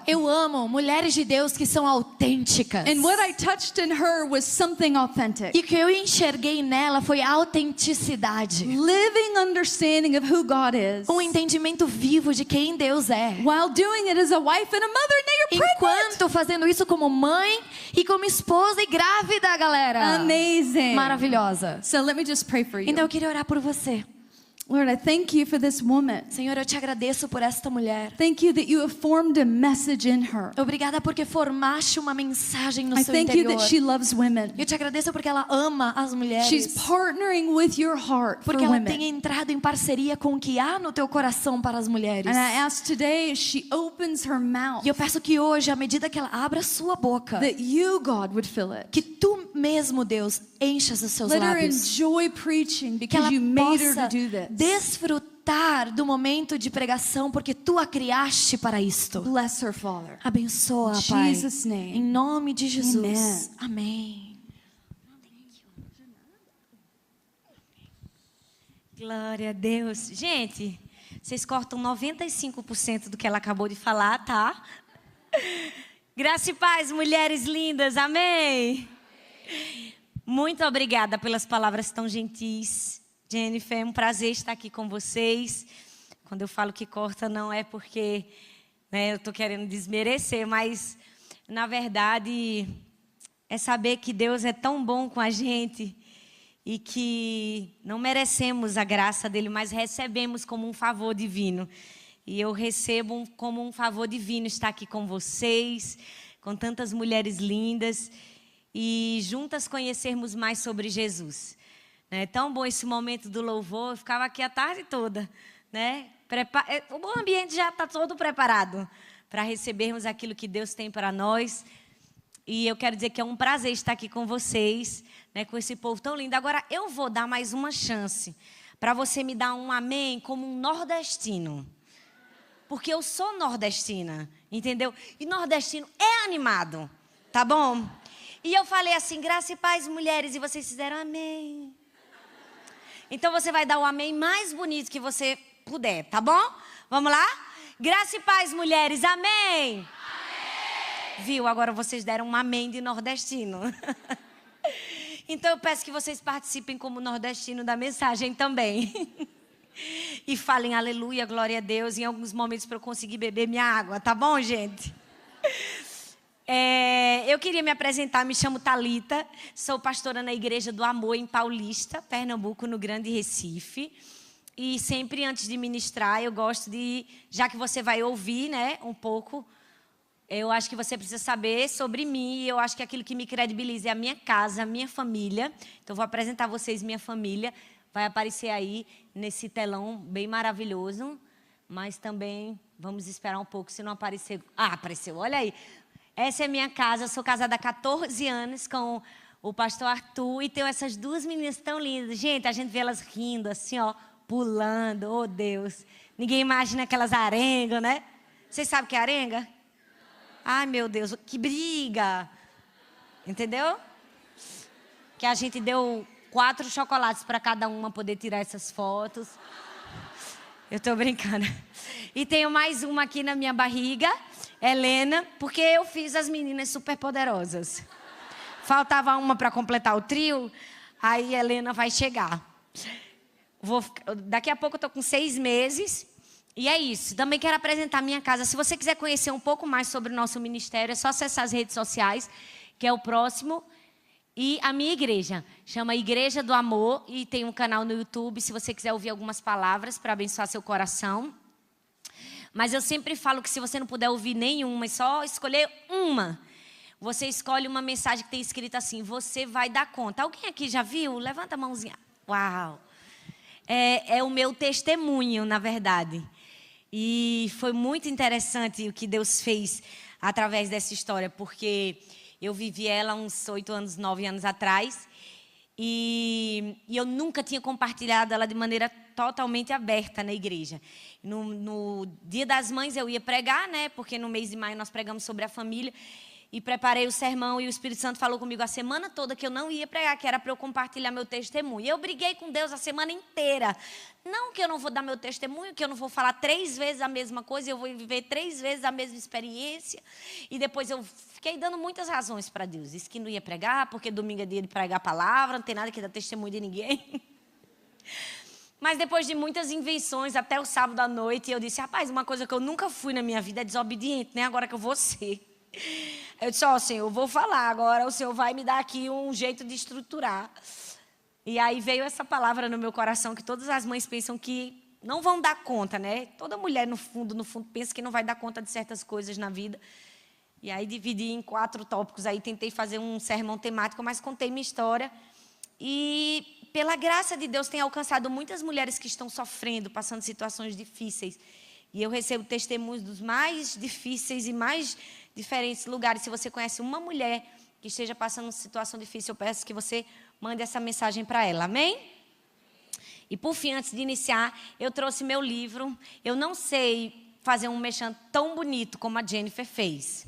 Eu amo mulheres de Deus que são autênticas. And what I touched in her was something authentic. E o que eu enxerguei nela foi autenticidade. Living understanding of who God is. Entendimento vivo de quem Deus é. While doing it as a wife and a mother, now you're pregnant. Enquanto fazendo isso como mãe e como esposa e grávida, galera. Amazing. Maravilhosa. So let me just pray for you. Então eu queria orar por você. Lord, I thank you for this woman. Senhor, eu te agradeço por esta mulher. Thank you that you have formed a message in her. Obrigada porque formaste uma mensagem no I seu thank you interior. that she loves women. Eu te agradeço porque ela ama as mulheres. She's partnering with your heart for Porque ela women. tem entrado em parceria com o que há no teu coração para as mulheres. And I ask today as she opens her mouth E eu peço que hoje, à medida que ela abra a sua boca, that you, God, would fill it. que tu mesmo, Deus, enchas os seus Let her lábios. enjoy preaching Que because ela you made her possa to do this. desfrutar do momento de pregação, porque tu a criaste para isto. Bless her, Father. Abençoa, In Pai. Jesus' name. Em nome de Jesus. Amém. Glória a Deus. Gente, vocês cortam 95% do que ela acabou de falar, tá? Graça e paz, mulheres lindas. Amém. Muito obrigada pelas palavras tão gentis. Jennifer, é um prazer estar aqui com vocês. Quando eu falo que corta, não é porque eu estou querendo desmerecer, mas, na verdade, é saber que Deus é tão bom com a gente e que não merecemos a graça dele, mas recebemos como um favor divino. E eu recebo como um favor divino estar aqui com vocês, com tantas mulheres lindas e juntas conhecermos mais sobre Jesus. É tão bom esse momento do louvor, eu ficava aqui a tarde toda, né? O ambiente já está todo preparado para recebermos aquilo que Deus tem para nós. E eu quero dizer que é um prazer estar aqui com vocês, né? Com esse povo tão lindo. Agora, eu vou dar mais uma chance para você me dar um amém como um nordestino. Porque eu sou nordestina, entendeu? E nordestino é animado, tá bom? E eu falei assim, graça e paz, mulheres, e vocês fizeram amém. Então você vai dar o amém mais bonito que você puder, tá bom? Vamos lá? Graça e paz, mulheres, amém. Amém. Viu? Agora vocês deram um amém de nordestino. Então eu peço que vocês participem como nordestino da mensagem também. E falem aleluia, glória a Deus, em alguns momentos para eu conseguir beber minha água, tá bom, gente? Eu queria me apresentar, me chamo Thalita, sou pastora na Igreja do Amor em Paulista, Pernambuco, no Grande Recife. E sempre antes de ministrar, eu gosto de, já que você vai ouvir, né, um pouco, eu acho que você precisa saber sobre mim. Eu acho que aquilo que me credibiliza é a minha casa, a minha família. Então, vou apresentar a vocês minha família. Vai aparecer aí nesse telão bem maravilhoso. Mas também vamos esperar um pouco, se não aparecer... Ah, apareceu, olha aí. Essa é minha casa, eu sou casada há 14 anos com o pastor Arthur. E tenho essas duas meninas tão lindas. Gente, a gente vê elas rindo assim, ó, pulando. Oh, Deus. Ninguém imagina aquelas arengas, né? Vocês sabem o que é arenga? Ai, meu Deus, que briga. Entendeu? Que a gente deu 4 chocolates para cada uma poder tirar essas fotos. Eu tô brincando. E tenho mais uma aqui na minha barriga, Helena, porque eu fiz as meninas superpoderosas. Faltava uma para completar o trio, aí Helena vai chegar. Daqui a pouco eu tô com 6 meses. E é isso. Também quero apresentar a minha casa. Se você quiser conhecer um pouco mais sobre o nosso ministério, é só acessar as redes sociais, que é o próximo. E a minha igreja, chama Igreja do Amor, e tem um canal no YouTube, se você quiser ouvir algumas palavras para abençoar seu coração. Mas eu sempre falo que se você não puder ouvir nenhuma, é só escolher uma. Você escolhe uma mensagem que tem escrito assim, você vai dar conta. Alguém aqui já viu? Levanta a mãozinha. Uau! É o meu testemunho, na verdade. E foi muito interessante o que Deus fez através dessa história, porque eu vivi ela uns 8 anos, 9 anos atrás. E eu nunca tinha compartilhado ela de maneira totalmente aberta na igreja. No Dia das Mães eu ia pregar, né? Porque no mês de maio nós pregamos sobre a família. e preparei o sermão e o Espírito Santo falou comigo a semana toda que eu não ia pregar, que era para eu compartilhar meu testemunho. E eu briguei com Deus a semana inteira. Não que eu não vou dar meu testemunho, que eu não vou falar 3 vezes a mesma coisa, eu vou viver 3 vezes a mesma experiência. E depois eu fiquei dando muitas razões para Deus. Disse que não ia pregar, porque domingo é dia de pregar a palavra, não tem nada que dar testemunho de ninguém. Mas depois de muitas invenções, até o sábado à noite, eu disse, rapaz, uma coisa que eu nunca fui na minha vida é desobediente, né? Agora que eu vou ser. Eu disse, Senhor, eu vou falar agora, o Senhor vai me dar aqui um jeito de estruturar. E aí veio essa palavra no meu coração, que todas as mães pensam que não vão dar conta, né? Toda mulher, no fundo, pensa que não vai dar conta de certas coisas na vida. E aí dividi em 4 tópicos, aí tentei fazer um sermão temático, mas contei minha história. E pela graça de Deus tem alcançado muitas mulheres que estão sofrendo, passando situações difíceis. E eu recebo testemunhos dos mais difíceis e mais diferentes lugares. Se você conhece uma mulher que esteja passando uma situação difícil, eu peço que você mande essa mensagem para ela. Amém? E por fim, antes de iniciar, eu trouxe meu livro. Eu não sei fazer um merchan tão bonito como a Jennifer fez.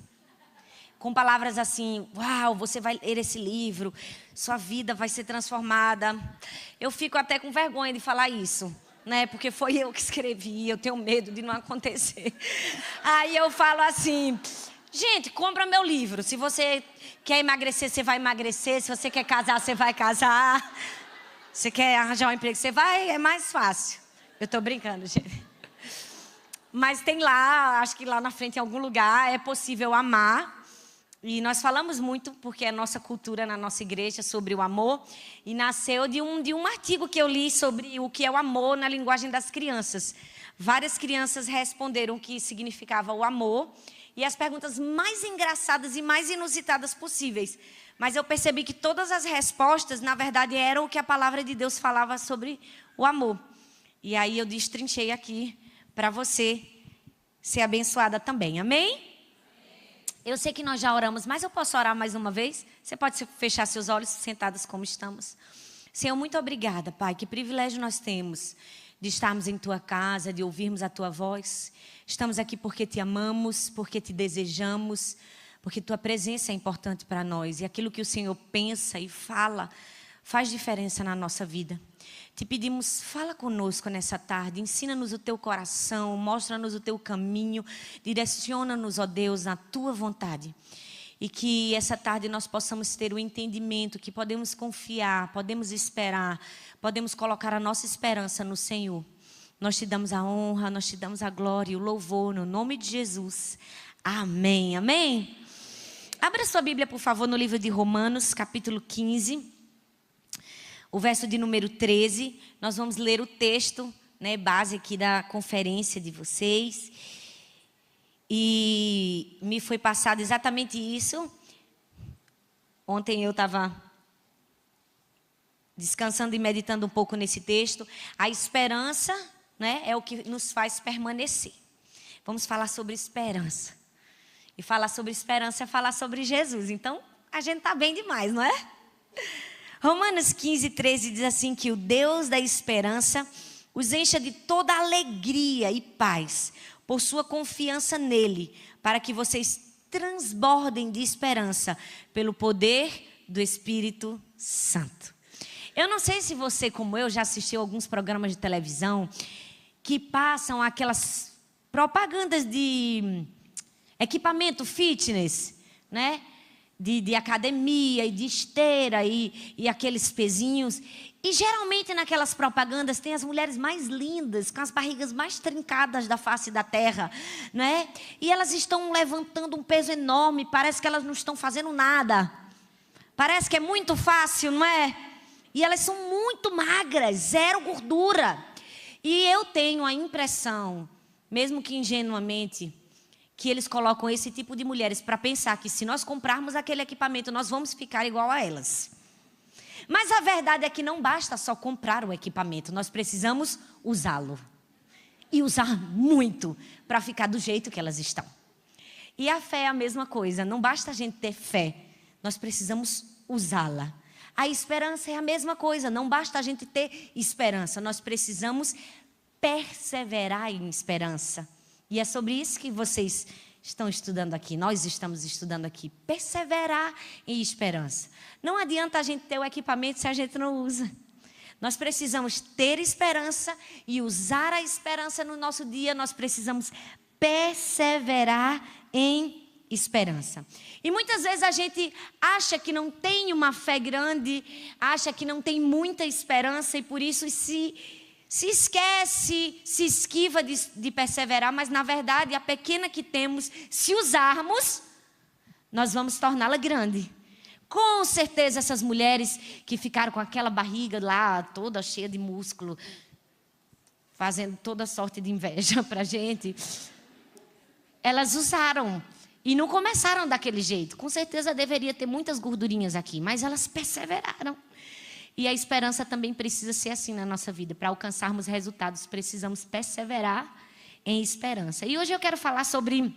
Com palavras assim, uau, você vai ler esse livro, sua vida vai ser transformada. Eu fico até com vergonha de falar isso, né? Porque foi eu que escrevi, eu tenho medo de não acontecer. Aí eu falo assim, gente, compra meu livro. Se você quer emagrecer, você vai emagrecer. Se você quer casar, você vai casar. Se você quer arranjar um emprego, você vai, é mais fácil. Eu estou brincando, gente. Mas tem lá, acho que lá na frente em algum lugar, é possível amar. E nós falamos muito, porque é nossa cultura na nossa igreja, sobre o amor. E nasceu de um artigo que eu li sobre o que é o amor na linguagem das crianças. Várias crianças responderam o que significava o amor. E as perguntas mais engraçadas e mais inusitadas possíveis. Mas eu percebi que todas as respostas, na verdade, eram o que a palavra de Deus falava sobre o amor. E aí eu destrinchei aqui para você ser abençoada também. Amém? Eu sei que nós já oramos, mas eu posso orar mais uma vez? Você pode fechar seus olhos, sentados como estamos. Senhor, muito obrigada, Pai. Que privilégio nós temos de estarmos em Tua casa, de ouvirmos a Tua voz. Estamos aqui porque Te amamos, porque Te desejamos, porque Tua presença é importante para nós. E aquilo que o Senhor pensa e fala faz diferença na nossa vida. Te pedimos, fala conosco nessa tarde, ensina-nos o Teu coração, mostra-nos o Teu caminho, direciona-nos, ó Deus, na Tua vontade. E que essa tarde nós possamos ter o entendimento que podemos confiar, podemos esperar, podemos colocar a nossa esperança no Senhor. Nós Te damos a honra, nós Te damos a glória e o louvor no nome de Jesus. Amém, amém? Abra sua Bíblia, por favor, no livro de Romanos, capítulo 15. O verso de número 13, nós vamos ler o texto, né, base aqui da conferência de vocês. E me foi passado exatamente isso. Ontem eu estava descansando e meditando um pouco nesse texto. A esperança, né, é o que nos faz permanecer. Vamos falar sobre esperança. E falar sobre esperança é falar sobre Jesus. Então, a gente está bem demais, não é? Romanos 15, 13 diz assim que o Deus da esperança os encha de toda alegria e paz por sua confiança nele, para que vocês transbordem de esperança pelo poder do Espírito Santo. Eu não sei se você, como eu, já assistiu alguns programas de televisão que passam aquelas propagandas de equipamento fitness, né? De academia e de esteira e aqueles pezinhos. E geralmente naquelas propagandas tem as mulheres mais lindas, com as barrigas mais trincadas da face da terra, né? E elas estão levantando um peso enorme, parece que elas não estão fazendo nada. Parece que é muito fácil, não é? E elas são muito magras, zero gordura. E eu tenho a impressão, mesmo que ingenuamente, que eles colocam esse tipo de mulheres para pensar que se nós comprarmos aquele equipamento, nós vamos ficar igual a elas. Mas a verdade é que não basta só comprar o equipamento, nós precisamos usá-lo. E usar muito para ficar do jeito que elas estão. E a fé é a mesma coisa, não basta a gente ter fé, nós precisamos usá-la. A esperança é a mesma coisa, não basta a gente ter esperança, nós precisamos perseverar em esperança. E é sobre isso que vocês estão estudando aqui, nós estamos estudando aqui. Perseverar em esperança. Não adianta a gente ter o equipamento se a gente não usa. Nós precisamos ter esperança e usar a esperança no nosso dia. Nós precisamos perseverar em esperança. E muitas vezes a gente acha que não tem uma fé grande, acha que não tem muita esperança e por isso se esquece, se esquiva de perseverar, mas na verdade a pequena que temos, se usarmos, nós vamos torná-la grande. Com certeza essas mulheres que ficaram com aquela barriga lá, toda cheia de músculo, fazendo toda sorte de inveja para a gente, elas usaram e não começaram daquele jeito. Com certeza deveria ter muitas gordurinhas aqui, mas elas perseveraram. E a esperança também precisa ser assim na nossa vida. Para alcançarmos resultados, precisamos perseverar em esperança. E hoje eu quero falar sobre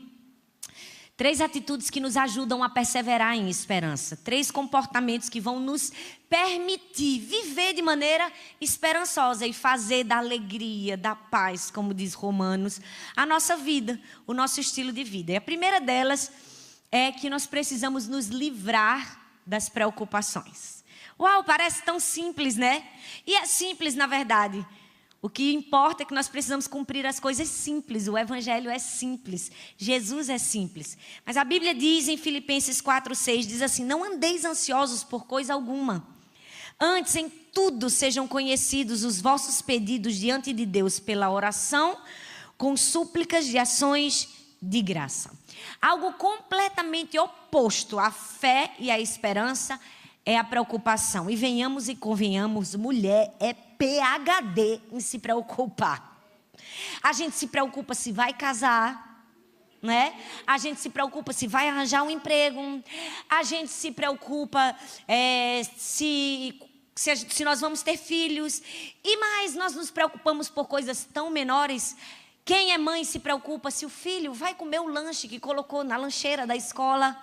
3 atitudes que nos ajudam a perseverar em esperança. 3 comportamentos que vão nos permitir viver de maneira esperançosa e fazer da alegria, da paz, como diz Romanos, a nossa vida, o nosso estilo de vida. E a primeira delas é que nós precisamos nos livrar das preocupações. Uau, parece tão simples, né? E é simples, na verdade. O que importa é que nós precisamos cumprir as coisas simples. O evangelho é simples. Jesus é simples. Mas a Bíblia diz em Filipenses 4:6, diz assim: não andeis ansiosos por coisa alguma. Antes, em tudo, sejam conhecidos os vossos pedidos diante de Deus pela oração, com súplicas de ações de graça. Algo completamente oposto à fé e à esperança é a preocupação. E venhamos e convenhamos, mulher é PhD em se preocupar. A gente se preocupa se vai casar, né? A gente se preocupa se vai arranjar um emprego. A gente se preocupa se nós vamos ter filhos. E mais, nós nos preocupamos por coisas tão menores. Quem é mãe se preocupa se o filho vai comer o lanche que colocou na lancheira da escola.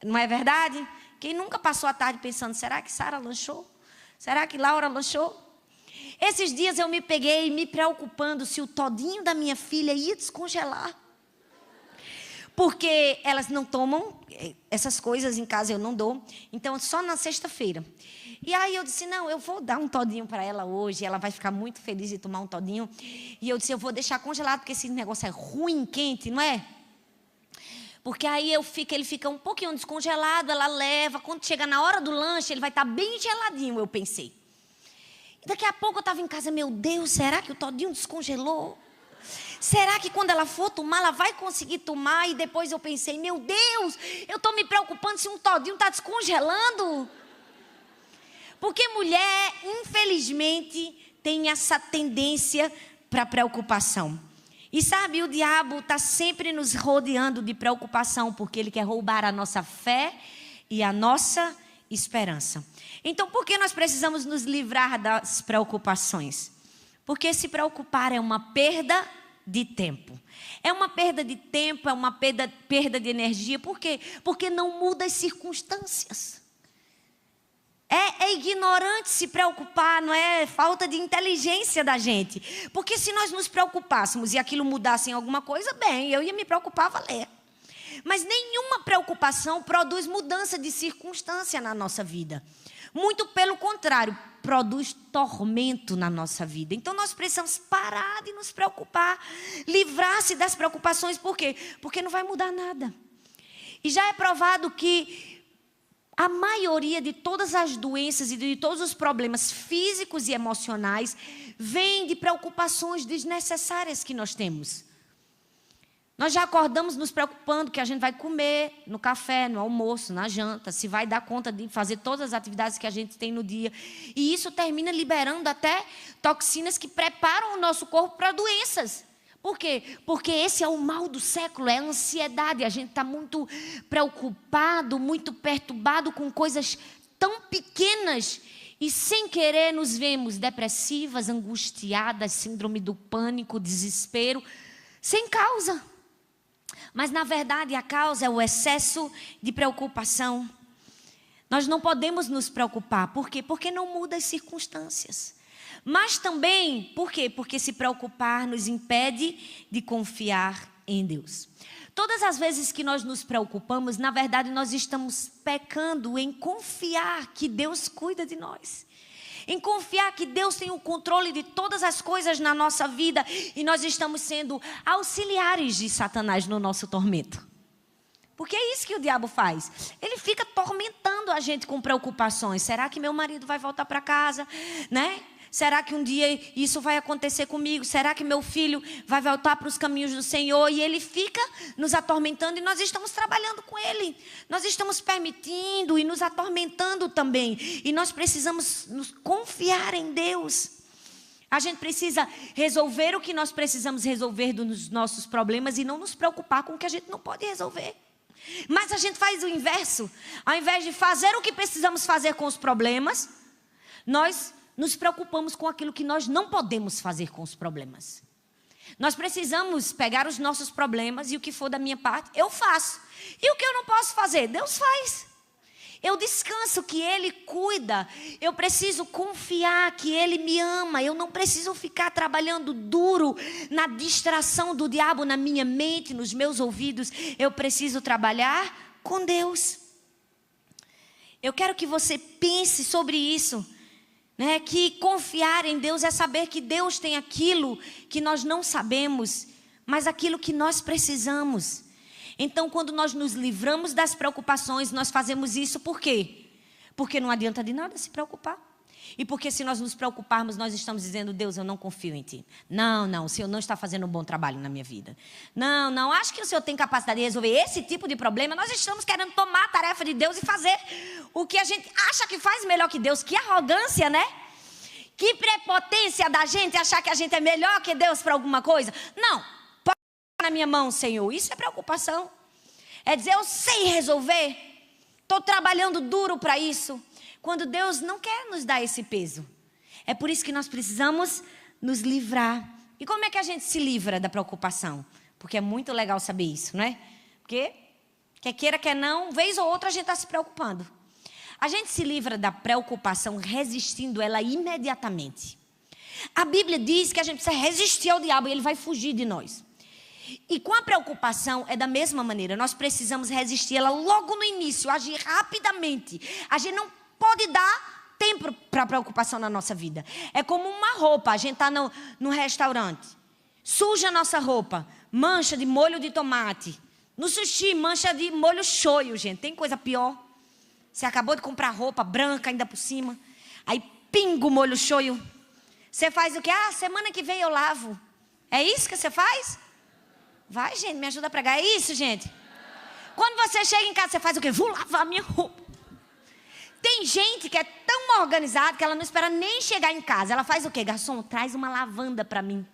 Não é verdade? Quem nunca passou a tarde pensando, será que Sara lanchou? Será que Laura lanchou? Esses dias eu me peguei me preocupando se o todinho da minha filha ia descongelar. Porque elas não tomam essas coisas em casa, eu não dou. Então, só na sexta-feira. E aí eu disse, não, eu vou dar um todinho para ela hoje. Ela vai ficar muito feliz de tomar um todinho. E eu disse, eu vou deixar congelado, porque esse negócio é ruim, quente, não é? Porque aí ele fica um pouquinho descongelado, ela leva. Quando chega na hora do lanche, ele vai estar bem geladinho, eu pensei. E daqui a pouco eu estava em casa, meu Deus, será que o todinho descongelou? Será que quando ela for tomar, ela vai conseguir tomar? E depois eu pensei, meu Deus, eu estou me preocupando se um todinho está descongelando. Porque mulher, infelizmente, tem essa tendência para preocupação. E sabe, o diabo está sempre nos rodeando de preocupação, porque ele quer roubar a nossa fé e a nossa esperança. Então, por que nós precisamos nos livrar das preocupações? Porque se preocupar é uma perda de tempo. É uma perda de tempo, é uma perda de energia. Por quê? Porque não muda as circunstâncias. É ignorante se preocupar, não é falta de inteligência da gente. Porque se nós nos preocupássemos e aquilo mudasse em alguma coisa, bem, eu ia me preocupar, valer. Mas nenhuma preocupação produz mudança de circunstância na nossa vida. Muito pelo contrário, produz tormento na nossa vida. Então nós precisamos parar de nos preocupar, livrar-se das preocupações. Por quê? Porque não vai mudar nada. E já é provado que a maioria de todas as doenças e de todos os problemas físicos e emocionais vem de preocupações desnecessárias que nós temos. Nós já acordamos nos preocupando que a gente vai comer no café, no almoço, na janta, se vai dar conta de fazer todas as atividades que a gente tem no dia. E isso termina liberando até toxinas que preparam o nosso corpo para doenças. Por quê? Porque esse é o mal do século, é a ansiedade. A gente está muito preocupado, muito perturbado com coisas tão pequenas. E sem querer nos vemos depressivas, angustiadas, síndrome do pânico, desespero, sem causa. Mas na verdade a causa é o excesso de preocupação. Nós não podemos nos preocupar. Por quê? Porque não muda as circunstâncias. Mas também, por quê? Porque se preocupar nos impede de confiar em Deus. Todas as vezes que nós nos preocupamos, na verdade nós estamos pecando em confiar que Deus cuida de nós. Em confiar que Deus tem o controle de todas as coisas na nossa vida. E nós estamos sendo auxiliares de Satanás no nosso tormento. Porque é isso que o diabo faz. Ele fica tormentando a gente com preocupações. Será que meu marido vai voltar para casa? Né? Será que um dia isso vai acontecer comigo? Será que meu filho vai voltar para os caminhos do Senhor? E ele fica nos atormentando e nós estamos trabalhando com ele. Nós estamos permitindo e nos atormentando também. E nós precisamos nos confiar em Deus. A gente precisa resolver o que nós precisamos resolver dos nossos problemas e não nos preocupar com o que a gente não pode resolver. Mas a gente faz o inverso. Ao invés de fazer o que precisamos fazer com os problemas, nós nos preocupamos com aquilo que nós não podemos fazer com os problemas. Nós precisamos pegar os nossos problemas e o que for da minha parte, eu faço. E o que eu não posso fazer, Deus faz. Eu descanso que Ele cuida. Eu preciso confiar que Ele me ama. Eu não preciso ficar trabalhando duro na distração do diabo na minha mente, nos meus ouvidos. Eu preciso trabalhar com Deus. Eu quero que você pense sobre isso. Né? Que confiar em Deus é saber que Deus tem aquilo que nós não sabemos, mas aquilo que nós precisamos. Então, quando nós nos livramos das preocupações, nós fazemos isso por quê? Porque não adianta de nada se preocupar. E porque se nós nos preocuparmos, nós estamos dizendo, Deus, eu não confio em Ti. Não, o Senhor não está fazendo um bom trabalho na minha vida. Não, acho que o Senhor tem capacidade de resolver esse tipo de problema. Nós estamos querendo tomar a tarefa de Deus e fazer o que a gente acha que faz melhor que Deus. Que arrogância, né? Que prepotência da gente achar que a gente é melhor que Deus para alguma coisa. Não, pode na minha mão, Senhor. Isso é preocupação. É dizer, eu sei resolver. Estou trabalhando duro para isso. Quando Deus não quer nos dar esse peso. É por isso que nós precisamos nos livrar. E como é que a gente se livra da preocupação? Porque é muito legal saber isso, não é? Porque, quer queira, quer não, vez ou outra a gente está se preocupando. A gente se livra da preocupação resistindo ela imediatamente. A Bíblia diz que a gente precisa resistir ao diabo e ele vai fugir de nós. E com a preocupação é da mesma maneira. Nós precisamos resistir ela logo no início, agir rapidamente. A gente não pode dar tempo para a preocupação na nossa vida. É como uma roupa. A gente está no restaurante. Suja a nossa roupa. Mancha de molho de tomate. No sushi, mancha de molho shoyu, gente. Tem coisa pior. Você acabou de comprar roupa branca ainda por cima. Aí pinga o molho shoyu. Você faz o quê? Semana que vem eu lavo. É isso que você faz? Vai, gente, me ajuda a pregar. É isso, gente? Quando você chega em casa, você faz o quê? Vou lavar a minha roupa. Tem gente que é tão organizada que ela não espera nem chegar em casa. Ela faz o quê? Garçom, traz uma lavanda para mim.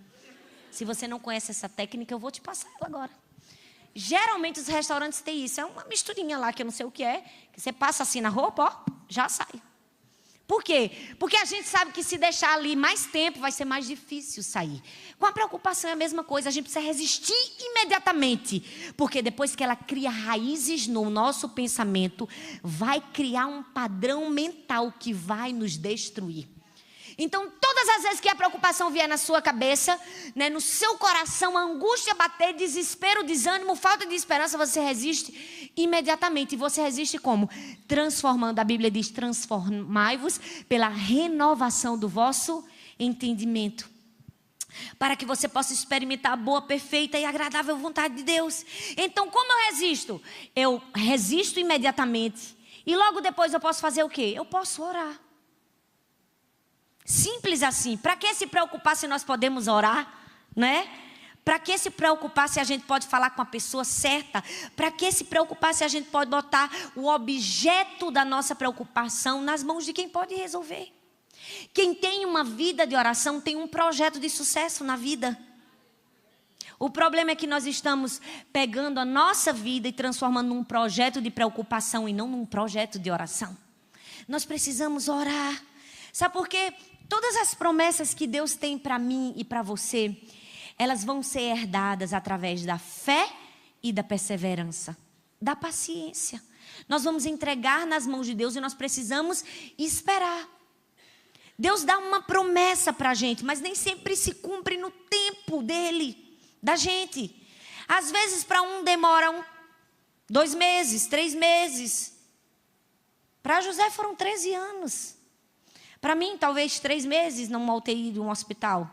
Se você não conhece essa técnica, eu vou te passar ela agora. Geralmente os restaurantes têm isso. É uma misturinha lá que eu não sei o que é. Que você passa assim na roupa, ó, já sai. Por quê? Porque a gente sabe que se deixar ali mais tempo, vai ser mais difícil sair. Com a preocupação é a mesma coisa. A gente precisa resistir imediatamente. Porque depois que ela cria raízes no nosso pensamento, vai criar um padrão mental que vai nos destruir. Então, todas as vezes que a preocupação vier na sua cabeça, né, no seu coração, a angústia bater, desespero, desânimo, falta de esperança, você resiste imediatamente. E você resiste como? Transformando. A Bíblia diz, transformai-vos pela renovação do vosso entendimento. Para que você possa experimentar a boa, perfeita e agradável vontade de Deus. Então, como eu resisto? Eu resisto imediatamente. E logo depois eu posso fazer o quê? Eu posso orar. Simples assim. Para que se preocupar se nós podemos orar, né? Para que se preocupar se a gente pode falar com a pessoa certa? Para que se preocupar se a gente pode botar o objeto da nossa preocupação nas mãos de quem pode resolver? Quem tem uma vida de oração tem um projeto de sucesso na vida. O problema é que nós estamos pegando a nossa vida e transformando num projeto de preocupação e não num projeto de oração. Nós precisamos orar. Sabe por quê? Todas as promessas que Deus tem para mim e para você, elas vão ser herdadas através da fé e da perseverança, da paciência. Nós vamos entregar nas mãos de Deus e nós precisamos esperar. Deus dá uma promessa para a gente, mas nem sempre se cumpre no tempo dele, da gente. Às vezes para um demora 2 meses, 3 meses. Para José foram 13 anos. Para mim, talvez 3 meses numa UTI de um hospital.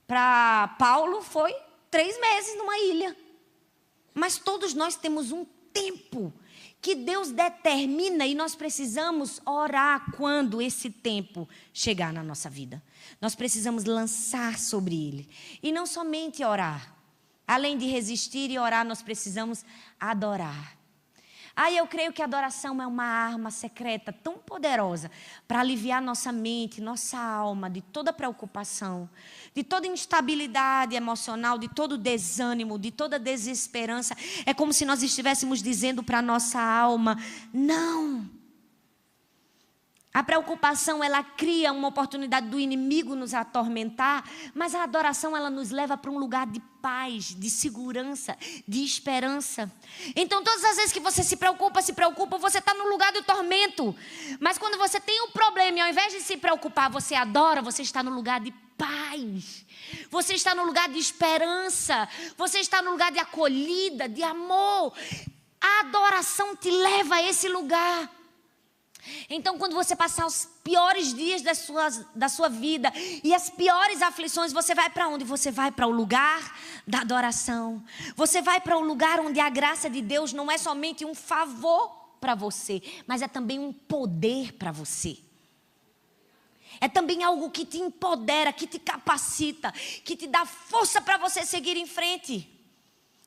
Para Paulo foi 3 meses numa ilha. Mas todos nós temos um tempo que Deus determina e nós precisamos orar quando esse tempo chegar na nossa vida. Nós precisamos lançar sobre ele. E não somente orar. Além de resistir e orar, nós precisamos adorar. Eu creio que a adoração é uma arma secreta tão poderosa para aliviar nossa mente, nossa alma de toda preocupação, de toda instabilidade emocional, de todo desânimo, de toda desesperança. É como se nós estivéssemos dizendo para a nossa alma, não. A preocupação, ela cria uma oportunidade do inimigo nos atormentar, mas a adoração, ela nos leva para um lugar de paz, de segurança, de esperança. Então, todas as vezes que você se preocupa, você está no lugar do tormento. Mas quando você tem um problema e ao invés de se preocupar, você adora, você está no lugar de paz. Você está no lugar de esperança. Você está no lugar de acolhida, de amor. A adoração te leva a esse lugar. Então, quando você passar os piores dias da sua vida e as piores aflições, você vai para onde? Você vai para o lugar da adoração. Você vai para o lugar onde a graça de Deus não é somente um favor para você, mas é também um poder para você. É também algo que te empodera, que te capacita, que te dá força para você seguir em frente.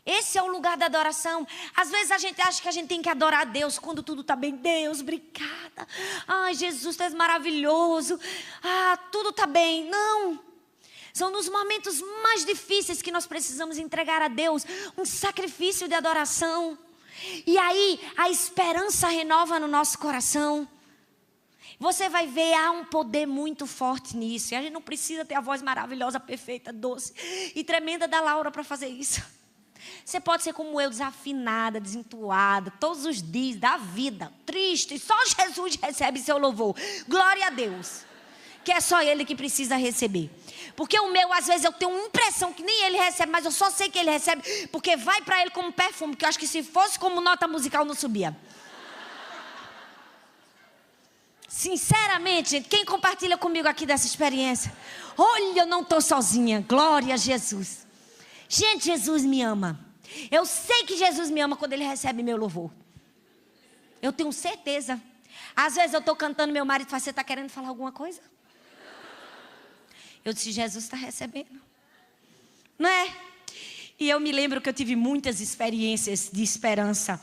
Esse é o lugar da adoração. Às vezes a gente acha que a gente tem que adorar a Deus quando tudo está bem. Deus, obrigada. Ai, Jesus, tu és maravilhoso. Tudo está bem. Não. São nos momentos mais difíceis que nós precisamos entregar a Deus um sacrifício de adoração. E aí a esperança renova no nosso coração. Você vai ver, há um poder muito forte nisso. E a gente não precisa ter a voz maravilhosa, perfeita, doce e tremenda da Laura para fazer isso. Você pode ser como eu, desafinada, desentoada, todos os dias da vida, triste. Só Jesus recebe seu louvor. Glória a Deus. Que é só Ele que precisa receber. Porque o meu, às vezes, eu tenho uma impressão que nem Ele recebe, mas eu só sei que Ele recebe, porque vai para Ele como perfume, que eu acho que se fosse como nota musical não subia. Sinceramente, gente, quem compartilha comigo aqui dessa experiência? Olha, eu não estou sozinha. Glória a Jesus. Gente, Jesus me ama. Eu sei que Jesus me ama quando Ele recebe meu louvor. Eu tenho certeza. Às vezes eu estou cantando, meu marido fala, você está querendo falar alguma coisa? Eu disse, Jesus está recebendo. Não é? E eu me lembro que eu tive muitas experiências de esperança,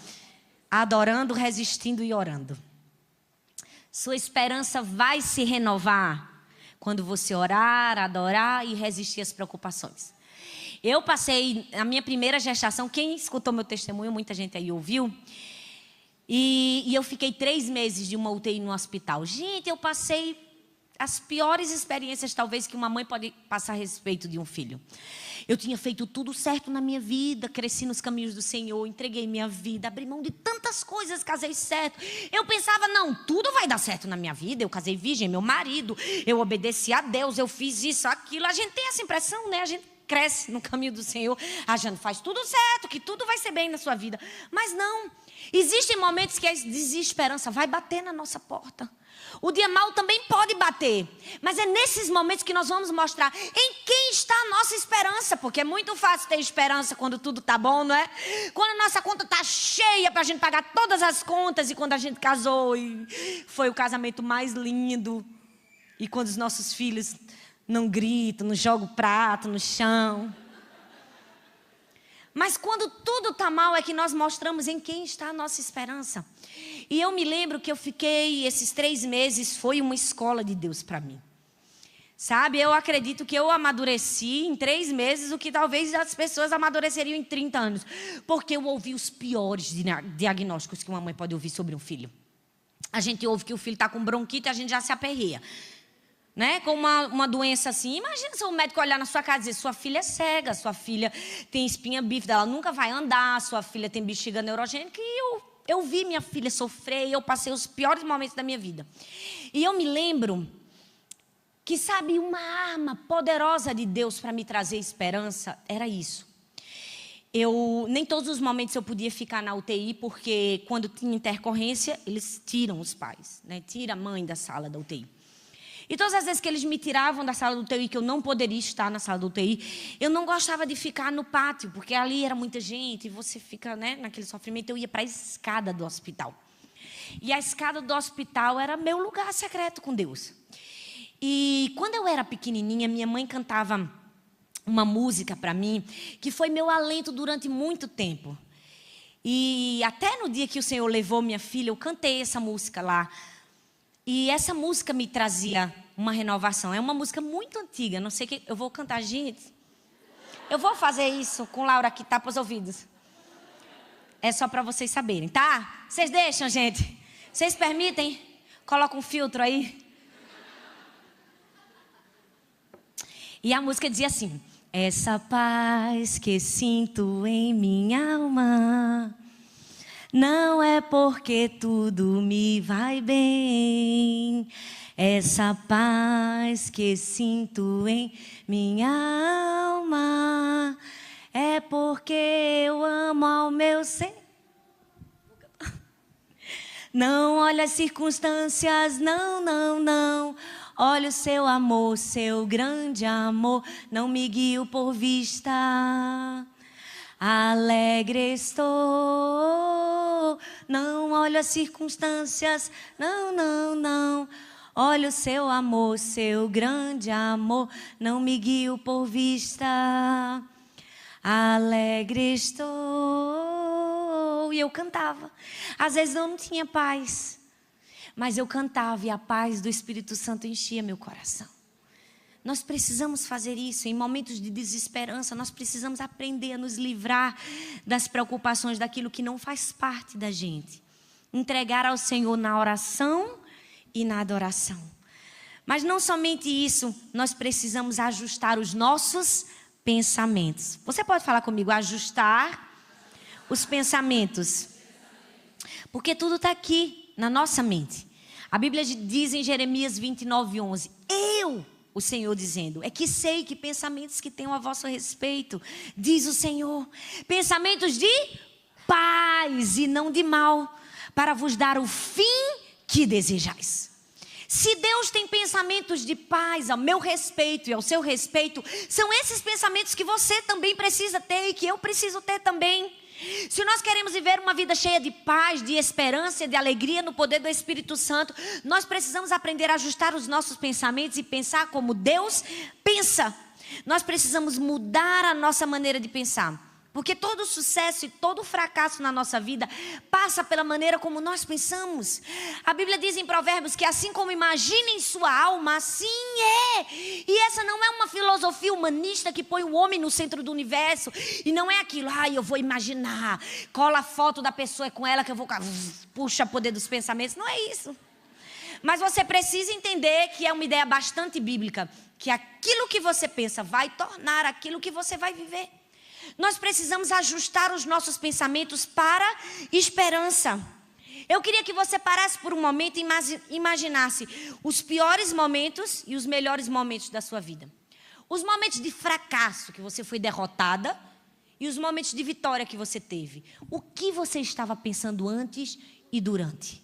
adorando, resistindo e orando. Sua esperança vai se renovar quando você orar, adorar e resistir às preocupações. Eu passei a minha primeira gestação, quem escutou meu testemunho, muita gente aí ouviu, e eu fiquei 3 meses de uma UTI no hospital. Gente, eu passei as piores experiências talvez que uma mãe pode passar a respeito de um filho. Eu tinha feito tudo certo na minha vida, cresci nos caminhos do Senhor, entreguei minha vida, abri mão de tantas coisas, casei certo. Eu pensava, não, tudo vai dar certo na minha vida. Eu casei virgem, meu marido, eu obedeci a Deus, eu fiz isso, aquilo. A gente tem essa impressão, né? A gente cresce no caminho do Senhor, a gente faz tudo certo, que tudo vai ser bem na sua vida. Mas não, existem momentos que a desesperança vai bater na nossa porta. O dia mau também pode bater, mas é nesses momentos que nós vamos mostrar em quem está a nossa esperança, porque é muito fácil ter esperança quando tudo está bom, não é? Quando a nossa conta está cheia para a gente pagar todas as contas, e quando a gente casou e foi o casamento mais lindo, e quando os nossos filhos não gritam, não jogam o prato no chão. Mas quando tudo está mal é que nós mostramos em quem está a nossa esperança. E eu me lembro que eu fiquei, esses 3 meses, foi uma escola de Deus para mim. Sabe, eu acredito que eu amadureci em 3 meses o que talvez as pessoas amadureceriam em 30 anos. Porque eu ouvi os piores diagnósticos que uma mãe pode ouvir sobre um filho. A gente ouve que o filho está com bronquite e a gente já se aperreia. Né? Com uma doença assim, imagina se o médico olhar na sua casa e dizer, sua filha é cega, sua filha tem espinha bífida, ela nunca vai andar, sua filha tem bexiga neurogênica. E eu vi minha filha sofrer, e eu passei os piores momentos da minha vida. E eu me lembro que, sabe, uma arma poderosa de Deus para me trazer esperança era isso. Nem todos os momentos eu podia ficar na UTI, porque quando tinha intercorrência, eles tiram os pais, né? Tira a mãe da sala da UTI. E todas as vezes que eles me tiravam da sala do UTI, que eu não poderia estar na sala do UTI, eu não gostava de ficar no pátio, porque ali era muita gente, e você fica, né, naquele sofrimento. Eu ia para a escada do hospital. E a escada do hospital era meu lugar secreto com Deus. E quando eu era pequenininha, minha mãe cantava uma música para mim, que foi meu alento durante muito tempo. E até no dia que o Senhor levou minha filha, eu cantei essa música lá. E essa música me trazia uma renovação. É uma música muito antiga, não sei o que. Eu vou cantar, gente. Eu vou fazer isso com Laura que tapa os ouvidos. É só para vocês saberem, tá? Vocês deixam, gente? Vocês permitem? Coloca um filtro aí. E a música dizia assim: essa paz que sinto em minha alma não é porque tudo me vai bem. Essa paz que sinto em minha alma é porque eu amo ao meu Senhor. Não olha as circunstâncias, não, não, não. Olha o seu amor, seu grande amor, não me guio por vista. Alegre estou, não olho as circunstâncias, não, não, não. Olha o seu amor, seu grande amor, não me guio por vista. Alegre estou. E eu cantava. Às vezes eu não tinha paz, mas eu cantava e a paz do Espírito Santo enchia meu coração. Nós precisamos fazer isso em momentos de desesperança. Nós precisamos aprender a nos livrar das preocupações, daquilo que não faz parte da gente. Entregar ao Senhor na oração e na adoração. Mas não somente isso, nós precisamos ajustar os nossos pensamentos. Você pode falar comigo, ajustar os pensamentos. Porque tudo está aqui na nossa mente. A Bíblia diz em Jeremias 29:11, o Senhor dizendo, é que sei que pensamentos que tenho a vosso respeito, diz o Senhor, pensamentos de paz e não de mal, para vos dar o fim que desejais. Se Deus tem pensamentos de paz ao meu respeito e ao seu respeito, são esses pensamentos que você também precisa ter e que eu preciso ter também. Se nós queremos viver uma vida cheia de paz, de esperança, de alegria no poder do Espírito Santo, nós precisamos aprender a ajustar os nossos pensamentos e pensar como Deus pensa. Nós precisamos mudar a nossa maneira de pensar. Porque todo sucesso e todo fracasso na nossa vida passa pela maneira como nós pensamos. A Bíblia diz em Provérbios que assim como imagina em sua alma, assim é. E essa não é uma filosofia humanista que põe o homem no centro do universo. E não é aquilo, eu vou imaginar, cola a foto da pessoa com ela que eu vou, puxa o poder dos pensamentos. Não é isso. Mas você precisa entender que é uma ideia bastante bíblica. Que aquilo que você pensa vai tornar aquilo que você vai viver. Nós precisamos ajustar os nossos pensamentos para esperança. Eu queria que você parasse por um momento e imaginasse os piores momentos e os melhores momentos da sua vida. Os momentos de fracasso, que você foi derrotada, e os momentos de vitória que você teve. O que você estava pensando antes e durante?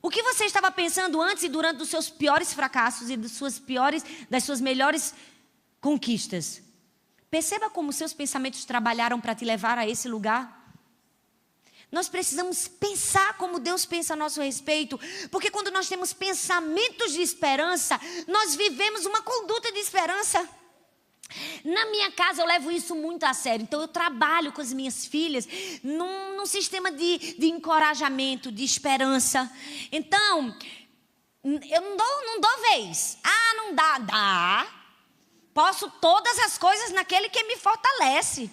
O que você estava pensando antes e durante dos seus piores fracassos e das suas melhores conquistas? Perceba como seus pensamentos trabalharam para te levar a esse lugar. Nós precisamos pensar como Deus pensa a nosso respeito. Porque quando nós temos pensamentos de esperança, nós vivemos uma conduta de esperança. Na minha casa eu levo isso muito a sério. Então eu trabalho com as minhas filhas num sistema de encorajamento, de esperança. Então, eu não dou vez. Não dá. Dá. Posso todas as coisas naquele que me fortalece.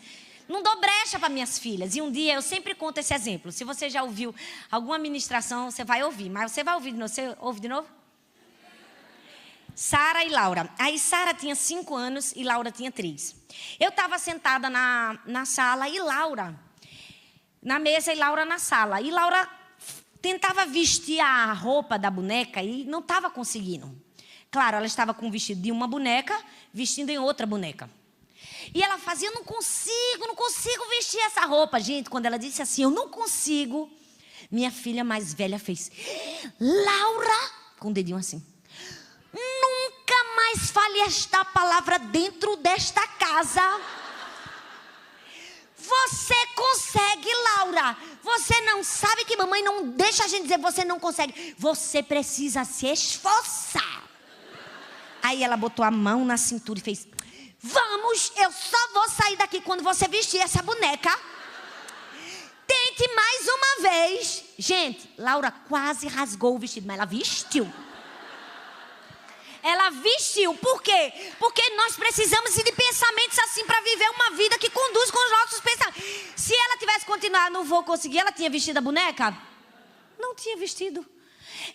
Não dou brecha para minhas filhas. E um dia, eu sempre conto esse exemplo. Se você já ouviu alguma ministração, você vai ouvir. Mas você vai ouvir de novo. Você ouve de novo? Sara e Laura. Aí Sara tinha 5 anos e Laura tinha 3. Eu estava sentada na sala e Laura na mesa e Laura na sala. E Laura tentava vestir a roupa da boneca e não estava conseguindo. Claro, ela estava com o vestido de uma boneca, vestindo em outra boneca. E ela fazia, não consigo vestir essa roupa. Gente, quando ela disse assim, eu não consigo, minha filha mais velha fez, Laura, com o dedinho assim, nunca mais fale esta palavra dentro desta casa. Você consegue, Laura. Você não sabe que mamãe não deixa a gente dizer você não consegue. Você precisa se esforçar. Aí ela botou a mão na cintura e fez, vamos, eu só vou sair daqui quando você vestir essa boneca. Tente mais uma vez. Gente, Laura quase rasgou o vestido, mas ela vestiu. Ela vestiu. Por quê? Porque nós precisamos de pensamentos assim para viver uma vida que conduz com os nossos pensamentos. Se ela tivesse continuado, não vou conseguir, ela tinha vestido a boneca? Não tinha vestido.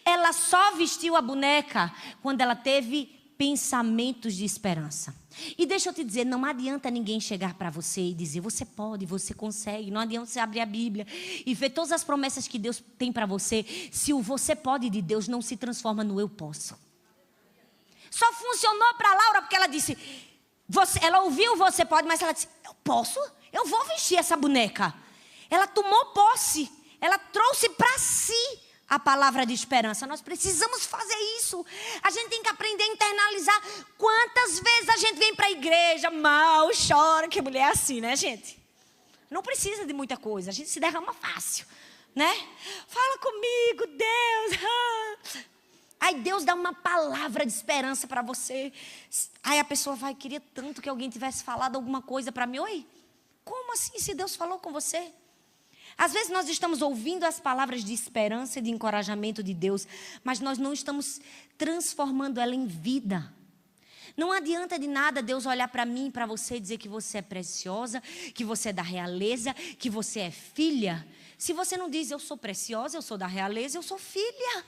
Ela só vestiu a boneca quando ela teve pensamentos de esperança. E deixa eu te dizer, não adianta ninguém chegar para você e dizer, você pode, você consegue. Não adianta você abrir a Bíblia e ver todas as promessas que Deus tem para você, se o você pode de Deus não se transforma no eu posso. Só funcionou para Laura porque ela disse, ela ouviu você pode, mas ela disse, eu posso? Eu vou vestir essa boneca. Ela tomou posse, ela trouxe para si a palavra de esperança. Nós precisamos fazer isso. A gente tem que aprender a internalizar. Quantas vezes a gente vem para a igreja, mal, chora, que mulher é assim, né, gente? Não precisa de muita coisa, a gente se derrama fácil, né? Fala comigo, Deus. Aí Deus dá uma palavra de esperança para você. Aí a pessoa vai, queria tanto que alguém tivesse falado alguma coisa para mim. Oi, como assim se Deus falou com você? Às vezes nós estamos ouvindo as palavras de esperança e de encorajamento de Deus, mas nós não estamos transformando ela em vida. Não adianta de nada Deus olhar para mim e para você e dizer que você é preciosa, que você é da realeza, que você é filha. Se você não diz, eu sou preciosa, eu sou da realeza, eu sou filha.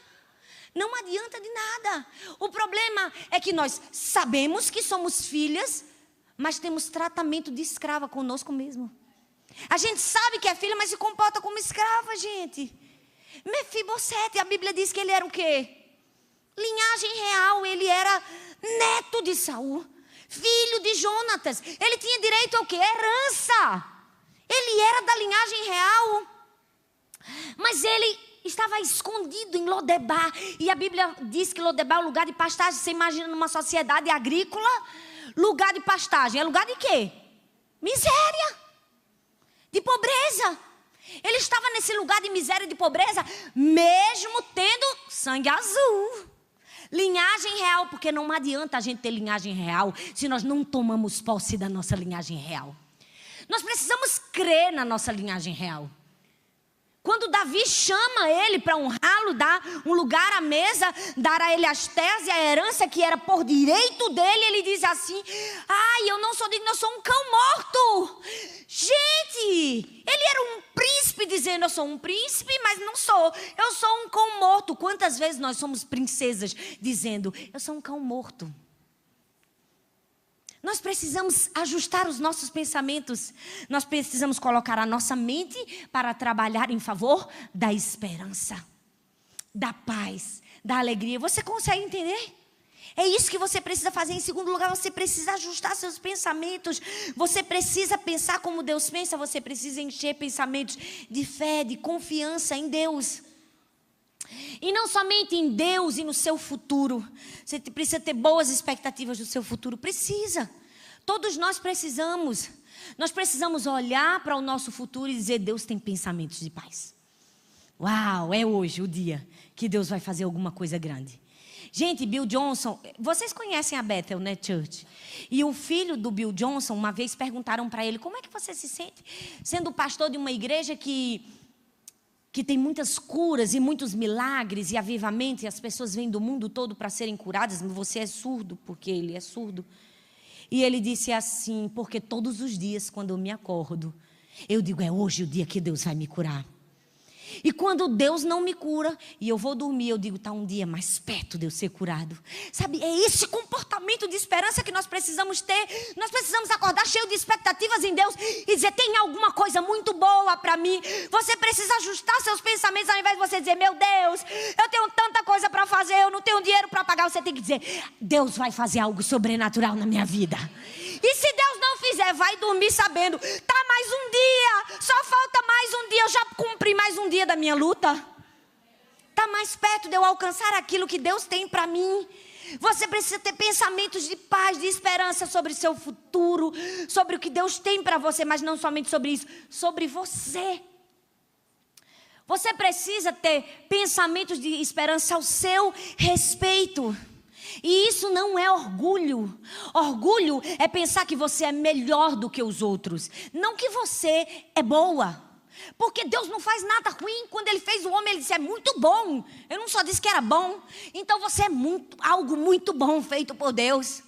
Não adianta de nada. O problema é que nós sabemos que somos filhas, mas temos tratamento de escrava conosco mesmo. A gente sabe que é filha, mas se comporta como escrava, gente. Mefibosete, a Bíblia diz que ele era o quê? Linhagem real, ele era neto de Saul, filho de Jonatas. Ele tinha direito ao quê? Herança. Ele era da linhagem real. Mas ele estava escondido em Lodebar. E a Bíblia diz que Lodebar é um lugar de pastagem. Você imagina numa sociedade agrícola, lugar de pastagem. É lugar de quê? Miséria. De pobreza. Ele estava nesse lugar de miséria e de pobreza, mesmo tendo sangue azul. Linhagem real, porque não adianta a gente ter linhagem real se nós não tomamos posse da nossa linhagem real. Nós precisamos crer na nossa linhagem real. Quando Davi chama ele para honrá-lo, dar um lugar à mesa, dar a ele as terras e a herança que era por direito dele, ele diz assim, ai, eu não sou digno, eu sou um cão morto. Gente, ele era um príncipe dizendo, eu sou um príncipe, mas não sou. Eu sou um cão morto. Quantas vezes nós somos princesas dizendo, eu sou um cão morto? Nós precisamos ajustar os nossos pensamentos. Nós precisamos colocar a nossa mente para trabalhar em favor da esperança, da paz, da alegria. Você consegue entender? É isso que você precisa fazer. Em segundo lugar, você precisa ajustar seus pensamentos. Você precisa pensar como Deus pensa. Você precisa encher pensamentos de fé, de confiança em Deus. E não somente em Deus e no seu futuro. Você precisa ter boas expectativas do seu futuro. Precisa. Todos nós precisamos. Nós precisamos olhar para o nosso futuro e dizer, Deus tem pensamentos de paz. Uau, é hoje o dia que Deus vai fazer alguma coisa grande. Gente, Bill Johnson, vocês conhecem a Bethel, né, Church? E o filho do Bill Johnson, uma vez perguntaram para ele, como é que você se sente sendo pastor de uma igreja que tem muitas curas e muitos milagres e avivamento, e as pessoas vêm do mundo todo para serem curadas, mas você é surdo, porque ele é surdo. E ele disse assim, porque todos os dias quando eu me acordo, eu digo, é hoje o dia que Deus vai me curar. E quando Deus não me cura e eu vou dormir, eu digo, está um dia mais perto de eu ser curado. Sabe, é esse comportamento de esperança que nós precisamos ter. Nós precisamos acordar cheio de expectativas em Deus e dizer, tem alguma coisa muito boa para mim. Você precisa ajustar seus pensamentos ao invés de você dizer, meu Deus, eu tenho tanta coisa para fazer, eu não tenho dinheiro para pagar. Você tem que dizer, Deus vai fazer algo sobrenatural na minha vida. E se Deus não feliz vai dormir sabendo, tá mais um dia, só falta mais um dia, eu já cumpri mais um dia da minha luta. Tá mais perto de eu alcançar aquilo que Deus tem para mim. Você precisa ter pensamentos de paz, de esperança sobre o seu futuro, sobre o que Deus tem para você, mas não somente sobre isso, sobre você. Você precisa ter pensamentos de esperança ao seu respeito. E isso não é orgulho. Orgulho é pensar que você é melhor do que os outros. Não que você é boa. Porque Deus não faz nada ruim. Quando Ele fez o homem, Ele disse, é muito bom. Eu não só disse que era bom. Então você é algo muito bom feito por Deus.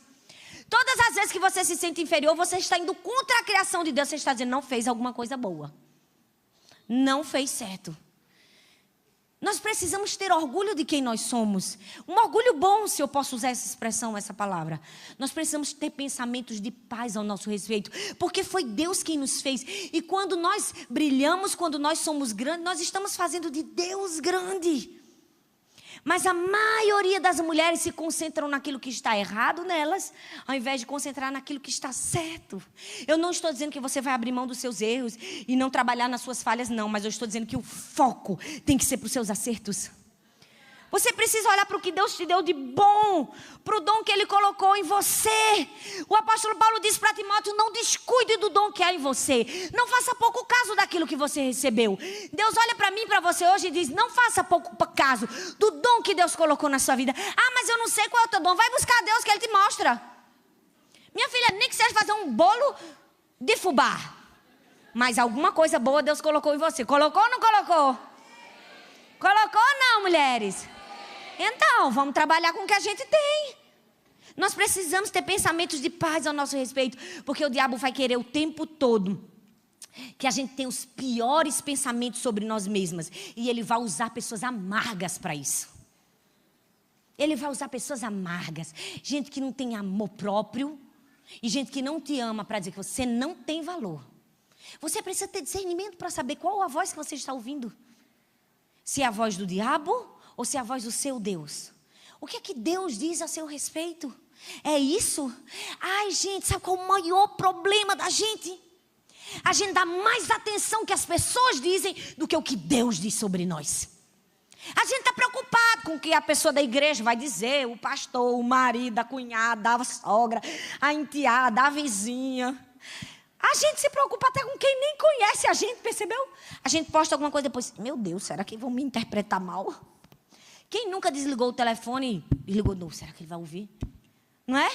Todas as vezes que você se sente inferior, você está indo contra a criação de Deus. Você está dizendo, não fez alguma coisa boa. Não fez certo. Nós precisamos ter orgulho de quem nós somos. Um orgulho bom, se eu posso usar essa expressão, essa palavra. Nós precisamos ter pensamentos de paz ao nosso respeito. Porque foi Deus quem nos fez. E quando nós brilhamos, quando nós somos grandes, nós estamos fazendo de Deus grande. Mas a maioria das mulheres se concentram naquilo que está errado nelas, ao invés de concentrar naquilo que está certo. Eu não estou dizendo que você vai abrir mão dos seus erros e não trabalhar nas suas falhas, não. Mas eu estou dizendo que o foco tem que ser para os seus acertos. Você precisa olhar para o que Deus te deu de bom, para o dom que Ele colocou em você. O apóstolo Paulo diz para Timóteo, não descuide do dom que há em você. Não faça pouco caso daquilo que você recebeu. Deus olha para mim e para você hoje e diz, não faça pouco caso do dom que Deus colocou na sua vida. Ah, mas eu não sei qual é o teu dom. Vai buscar a Deus que Ele te mostra. Minha filha, nem que seja fazer um bolo de fubá. Mas alguma coisa boa Deus colocou em você. Colocou ou não colocou? Colocou ou não, mulheres? Então, vamos trabalhar com o que a gente tem. Nós precisamos ter pensamentos de paz ao nosso respeito, porque o diabo vai querer o tempo todo que a gente tenha os piores pensamentos sobre nós mesmas. E ele vai usar pessoas amargas para isso. Ele vai usar pessoas amargas. Gente que não tem amor próprio. E gente que não te ama para dizer que você não tem valor. Você precisa ter discernimento para saber qual a voz que você está ouvindo. Se é a voz do diabo ou se é a voz do seu Deus. O que é que Deus diz a seu respeito? É isso? Ai, gente, sabe qual é o maior problema da gente? A gente dá mais atenção que as pessoas dizem do que o que Deus diz sobre nós. A gente está preocupado com o que a pessoa da igreja vai dizer, o pastor, o marido, a cunhada, a sogra, a enteada, a vizinha. A gente se preocupa até com quem nem conhece a gente, percebeu? A gente posta alguma coisa depois, meu Deus, será que vão me interpretar mal? Quem nunca desligou o telefone e ligou, não, será que ele vai ouvir? Não é?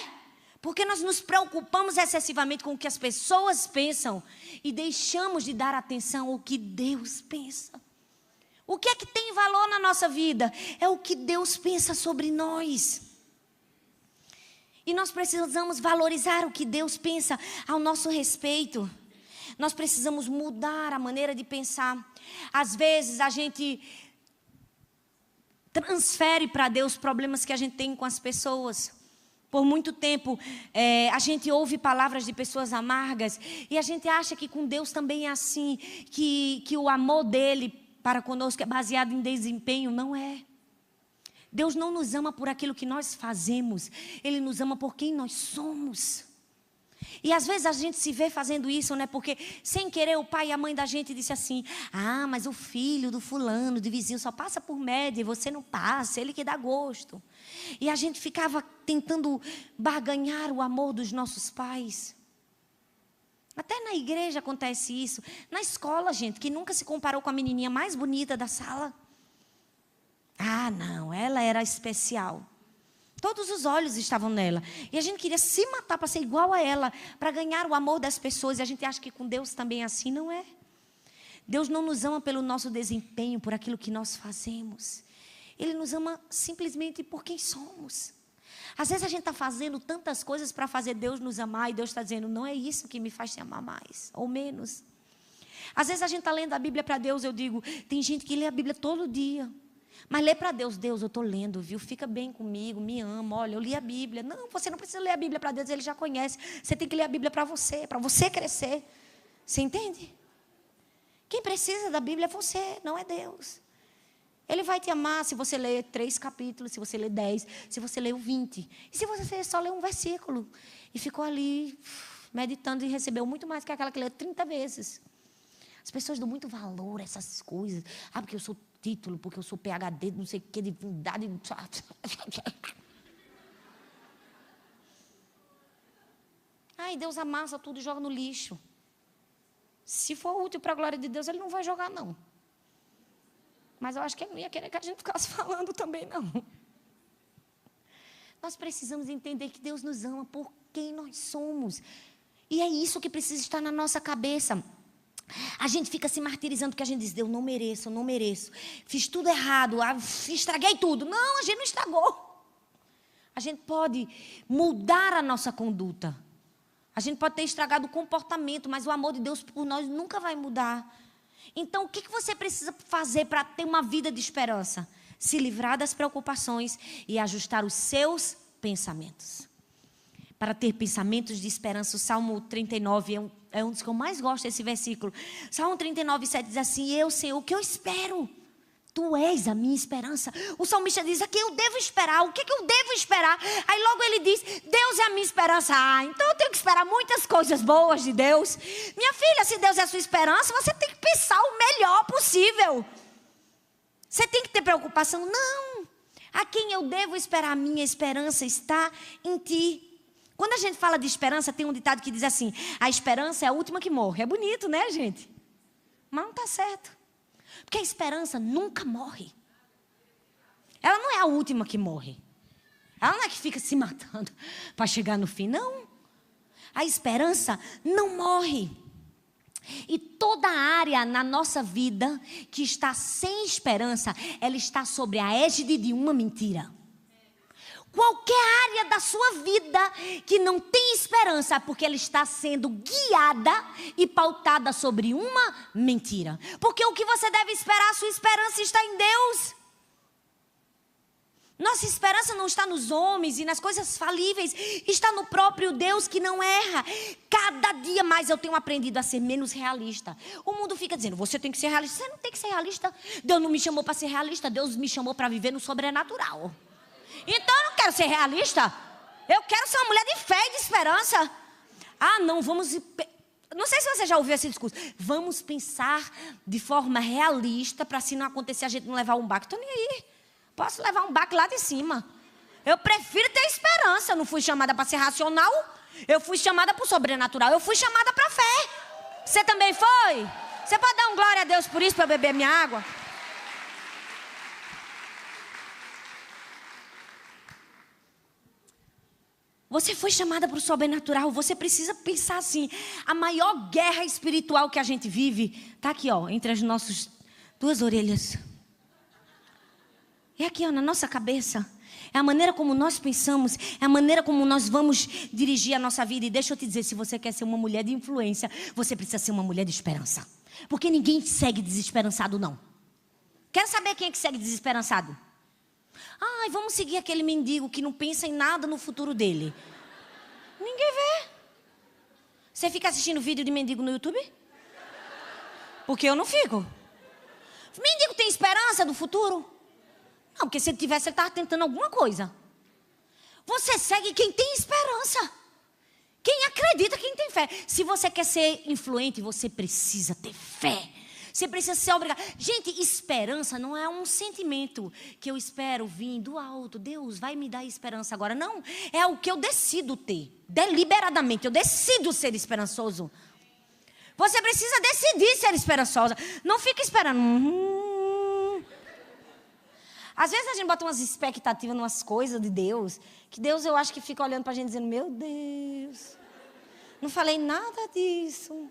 Porque nós nos preocupamos excessivamente com o que as pessoas pensam e deixamos de dar atenção ao que Deus pensa. O que é que tem valor na nossa vida? É o que Deus pensa sobre nós. E nós precisamos valorizar o que Deus pensa ao nosso respeito. Nós precisamos mudar a maneira de pensar. Às vezes a gente transfere para Deus problemas que a gente tem com as pessoas. Por muito tempo a gente ouve palavras de pessoas amargas e a gente acha que com Deus também é assim, que o amor dele para conosco é baseado em desempenho. Não é. Deus não nos ama por aquilo que nós fazemos. Ele nos ama por quem nós somos. E às vezes a gente se vê fazendo isso, né? Porque sem querer o pai e a mãe da gente disse assim, ah, mas o filho do fulano, do vizinho só passa por média e você não passa, ele que dá gosto. E a gente ficava tentando barganhar o amor dos nossos pais. Até na igreja acontece isso. Na escola, gente, que nunca se comparou com a menininha mais bonita da sala. Ah, não, ela era especial. Todos os olhos estavam nela. E a gente queria se matar para ser igual a ela, para ganhar o amor das pessoas. E a gente acha que com Deus também é assim, não é? Deus não nos ama pelo nosso desempenho, por aquilo que nós fazemos. Ele nos ama simplesmente por quem somos. Às vezes a gente está fazendo tantas coisas para fazer Deus nos amar, e Deus está dizendo, não é isso que me faz te amar mais, ou menos. Às vezes a gente está lendo a Bíblia para Deus, eu digo, tem gente que lê a Bíblia todo dia. Mas lê para Deus, Deus, eu estou lendo, viu? Fica bem comigo, me ama, olha, eu li a Bíblia. Não, você não precisa ler a Bíblia para Deus, Ele já conhece. Você tem que ler a Bíblia para você crescer. Você entende? Quem precisa da Bíblia é você, não é Deus. Ele vai te amar se você ler 3 capítulos, se você ler 10, se você ler 20. E se você só ler um versículo e ficou ali meditando e recebeu muito mais que aquela que leu 30 vezes. As pessoas dão muito valor a essas coisas. Ah, porque eu sou título, porque eu sou PhD, não sei o que, divindade. Ai, Deus amassa tudo e joga no lixo. Se for útil para a glória de Deus, Ele não vai jogar, não. Mas eu acho que Ele não ia querer que a gente ficasse falando também, não. Nós precisamos entender que Deus nos ama por quem nós somos. E é isso que precisa estar na nossa cabeça. A gente fica se martirizando porque a gente diz, Deus, não mereço, não mereço. Fiz tudo errado, estraguei tudo. Não, a gente não estragou. A gente pode mudar a nossa conduta. A gente pode ter estragado o comportamento, mas o amor de Deus por nós nunca vai mudar. Então, o que você precisa fazer para ter uma vida de esperança? Se livrar das preocupações e ajustar os seus pensamentos. Para ter pensamentos de esperança, o Salmo 39 é um dos que eu mais gosto desse versículo. Salmo 39, 7 diz assim, eu, Senhor, o que eu espero? Tu és a minha esperança. O salmista diz, a quem eu devo esperar? O que eu devo esperar? Aí logo ele diz, Deus é a minha esperança. Ah, então eu tenho que esperar muitas coisas boas de Deus. Minha filha, se Deus é a sua esperança, você tem que pensar o melhor possível. Você tem que ter preocupação? Não. A quem eu devo esperar? A minha esperança está em ti. Quando a gente fala de esperança, tem um ditado que diz assim, a esperança é a última que morre. É bonito, né, gente? Mas não está certo. Porque a esperança nunca morre. Ela não é a última que morre. Ela não é que fica se matando para chegar no fim, não. A esperança não morre. E toda área na nossa vida que está sem esperança, ela está sobre a égide de uma mentira. Qualquer área da sua vida que não tem esperança, é porque ela está sendo guiada e pautada sobre uma mentira. Porque o que você deve esperar, a sua esperança está em Deus. Nossa esperança não está nos homens e nas coisas falíveis, está no próprio Deus que não erra. Cada dia mais eu tenho aprendido a ser menos realista. O mundo fica dizendo, você tem que ser realista. Você não tem que ser realista. Deus não me chamou para ser realista, Deus me chamou para viver no sobrenatural. Então eu não quero ser realista. Eu quero ser uma mulher de fé e de esperança. Ah, não, vamos... Não sei se você já ouviu esse discurso. Vamos pensar de forma realista para se não acontecer a gente não levar um baque. Estou nem aí. Posso levar um baque lá de cima. Eu prefiro ter esperança. Eu não fui chamada para ser racional. Eu fui chamada para o sobrenatural. Eu fui chamada para a fé. Você também foi? Você pode dar um glória a Deus por isso para eu beber minha água? Você foi chamada para o sobrenatural. Você precisa pensar assim. A maior guerra espiritual que a gente vive está aqui, ó, entre as nossas duas orelhas. É aqui, ó, na nossa cabeça. É a maneira como nós pensamos. É a maneira como nós vamos dirigir a nossa vida. E deixa eu te dizer, se você quer ser uma mulher de influência, você precisa ser uma mulher de esperança. Porque ninguém segue desesperançado, não. Quero saber quem é que segue desesperançado? Ai, vamos seguir aquele mendigo que não pensa em nada no futuro dele. Ninguém vê. Você fica assistindo vídeo de mendigo no YouTube? Porque eu não fico. Mendigo tem esperança do futuro? Não, porque se ele tivesse, ele estava tentando alguma coisa. Você segue quem tem esperança. Quem acredita, quem tem fé. Se você quer ser influente, você precisa ter fé. Você precisa ser obrigado. Gente, esperança não é um sentimento que eu espero vir do alto. Deus vai me dar esperança agora. Não, é o que eu decido ter. Deliberadamente, eu decido ser esperançoso. Você precisa decidir ser esperançosa. Não fica esperando. Às vezes a gente bota umas expectativas, umas coisas de Deus, que Deus eu acho que fica olhando pra gente dizendo, meu Deus, não falei nada disso.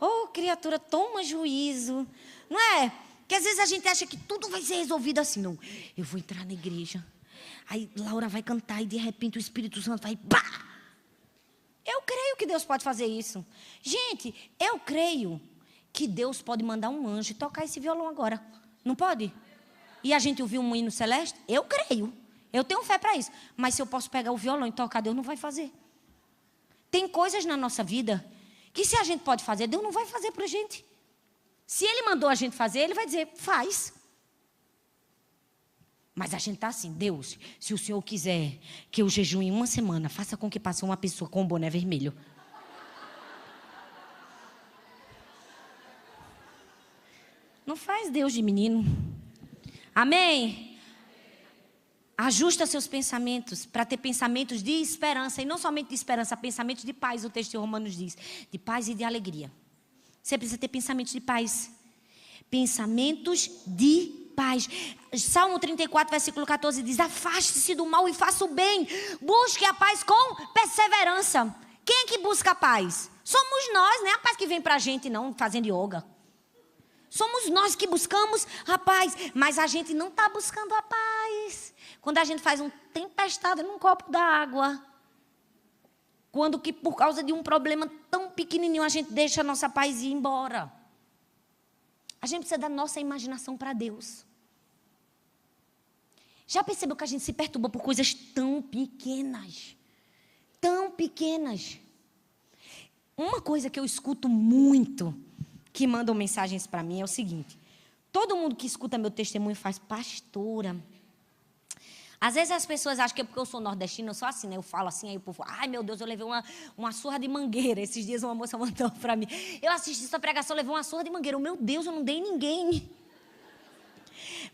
Oh, criatura, toma juízo. Não é? Porque às vezes a gente acha que tudo vai ser resolvido assim. Não, eu vou entrar na igreja. Aí Laura vai cantar e de repente o Espírito Santo vai... Pá! Eu creio que Deus pode fazer isso. Gente, eu creio que Deus pode mandar um anjo e tocar esse violão agora. Não pode? E a gente ouviu um hino celeste? Eu creio. Eu tenho fé para isso. Mas se eu posso pegar o violão e tocar, Deus não vai fazer. Tem coisas na nossa vida... que se a gente pode fazer, Deus não vai fazer para a gente. Se Ele mandou a gente fazer, Ele vai dizer, faz. Mas a gente está assim, Deus, se o Senhor quiser que eu jejue uma semana, faça com que passe uma pessoa com um boné vermelho. Não faz Deus de menino. Amém? Ajusta seus pensamentos para ter pensamentos de esperança. E não somente de esperança, pensamentos de paz, o texto de Romanos diz. De paz e de alegria. Você precisa ter pensamentos de paz. Pensamentos de paz. Salmo 34, versículo 14 diz: afaste-se do mal e faça o bem. Busque a paz com perseverança. Quem é que busca a paz? Somos nós, não é a paz que vem pra gente não, fazendo yoga. Somos nós que buscamos a paz. Mas a gente não está buscando a paz. Quando a gente faz uma tempestade num copo d'água. Quando que por causa de um problema tão pequenininho a gente deixa a nossa paz ir embora. A gente precisa da nossa imaginação para Deus. Já percebeu que a gente se perturba por coisas tão pequenas? Tão pequenas. Uma coisa que eu escuto muito, que mandam mensagens para mim, é o seguinte. Todo mundo que escuta meu testemunho faz: pastora. Às vezes as pessoas acham que é porque eu sou nordestina, eu sou assim, né? Eu falo assim, aí o povo, ai meu Deus, eu levei uma surra de mangueira. Esses dias uma moça mandou para mim. Eu assisti sua pregação, eu levei uma surra de mangueira. Meu Deus, eu não dei ninguém.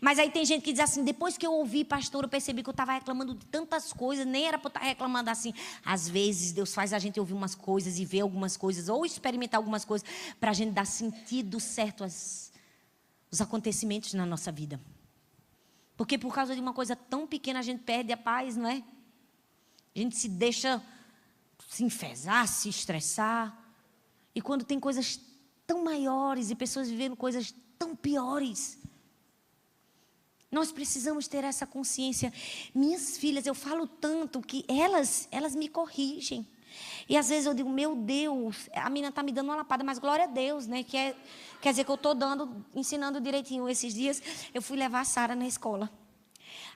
Mas aí tem gente que diz assim, depois que eu ouvi, pastor, eu percebi que eu estava reclamando de tantas coisas, nem era para eu estar reclamando assim. Às vezes Deus faz a gente ouvir umas coisas e ver algumas coisas, ou experimentar algumas coisas, para a gente dar sentido certo aos acontecimentos na nossa vida. Porque por causa de uma coisa tão pequena a gente perde a paz, não é? A gente se deixa se enfesar, se estressar. E quando tem coisas tão maiores e pessoas vivendo coisas tão piores, nós precisamos ter essa consciência. Minhas filhas, eu falo tanto que elas me corrigem. E às vezes eu digo, meu Deus, a menina está me dando uma lapada, mas glória a Deus, né? Quer dizer que eu estou ensinando direitinho. Esses dias eu fui levar a Sara na escola.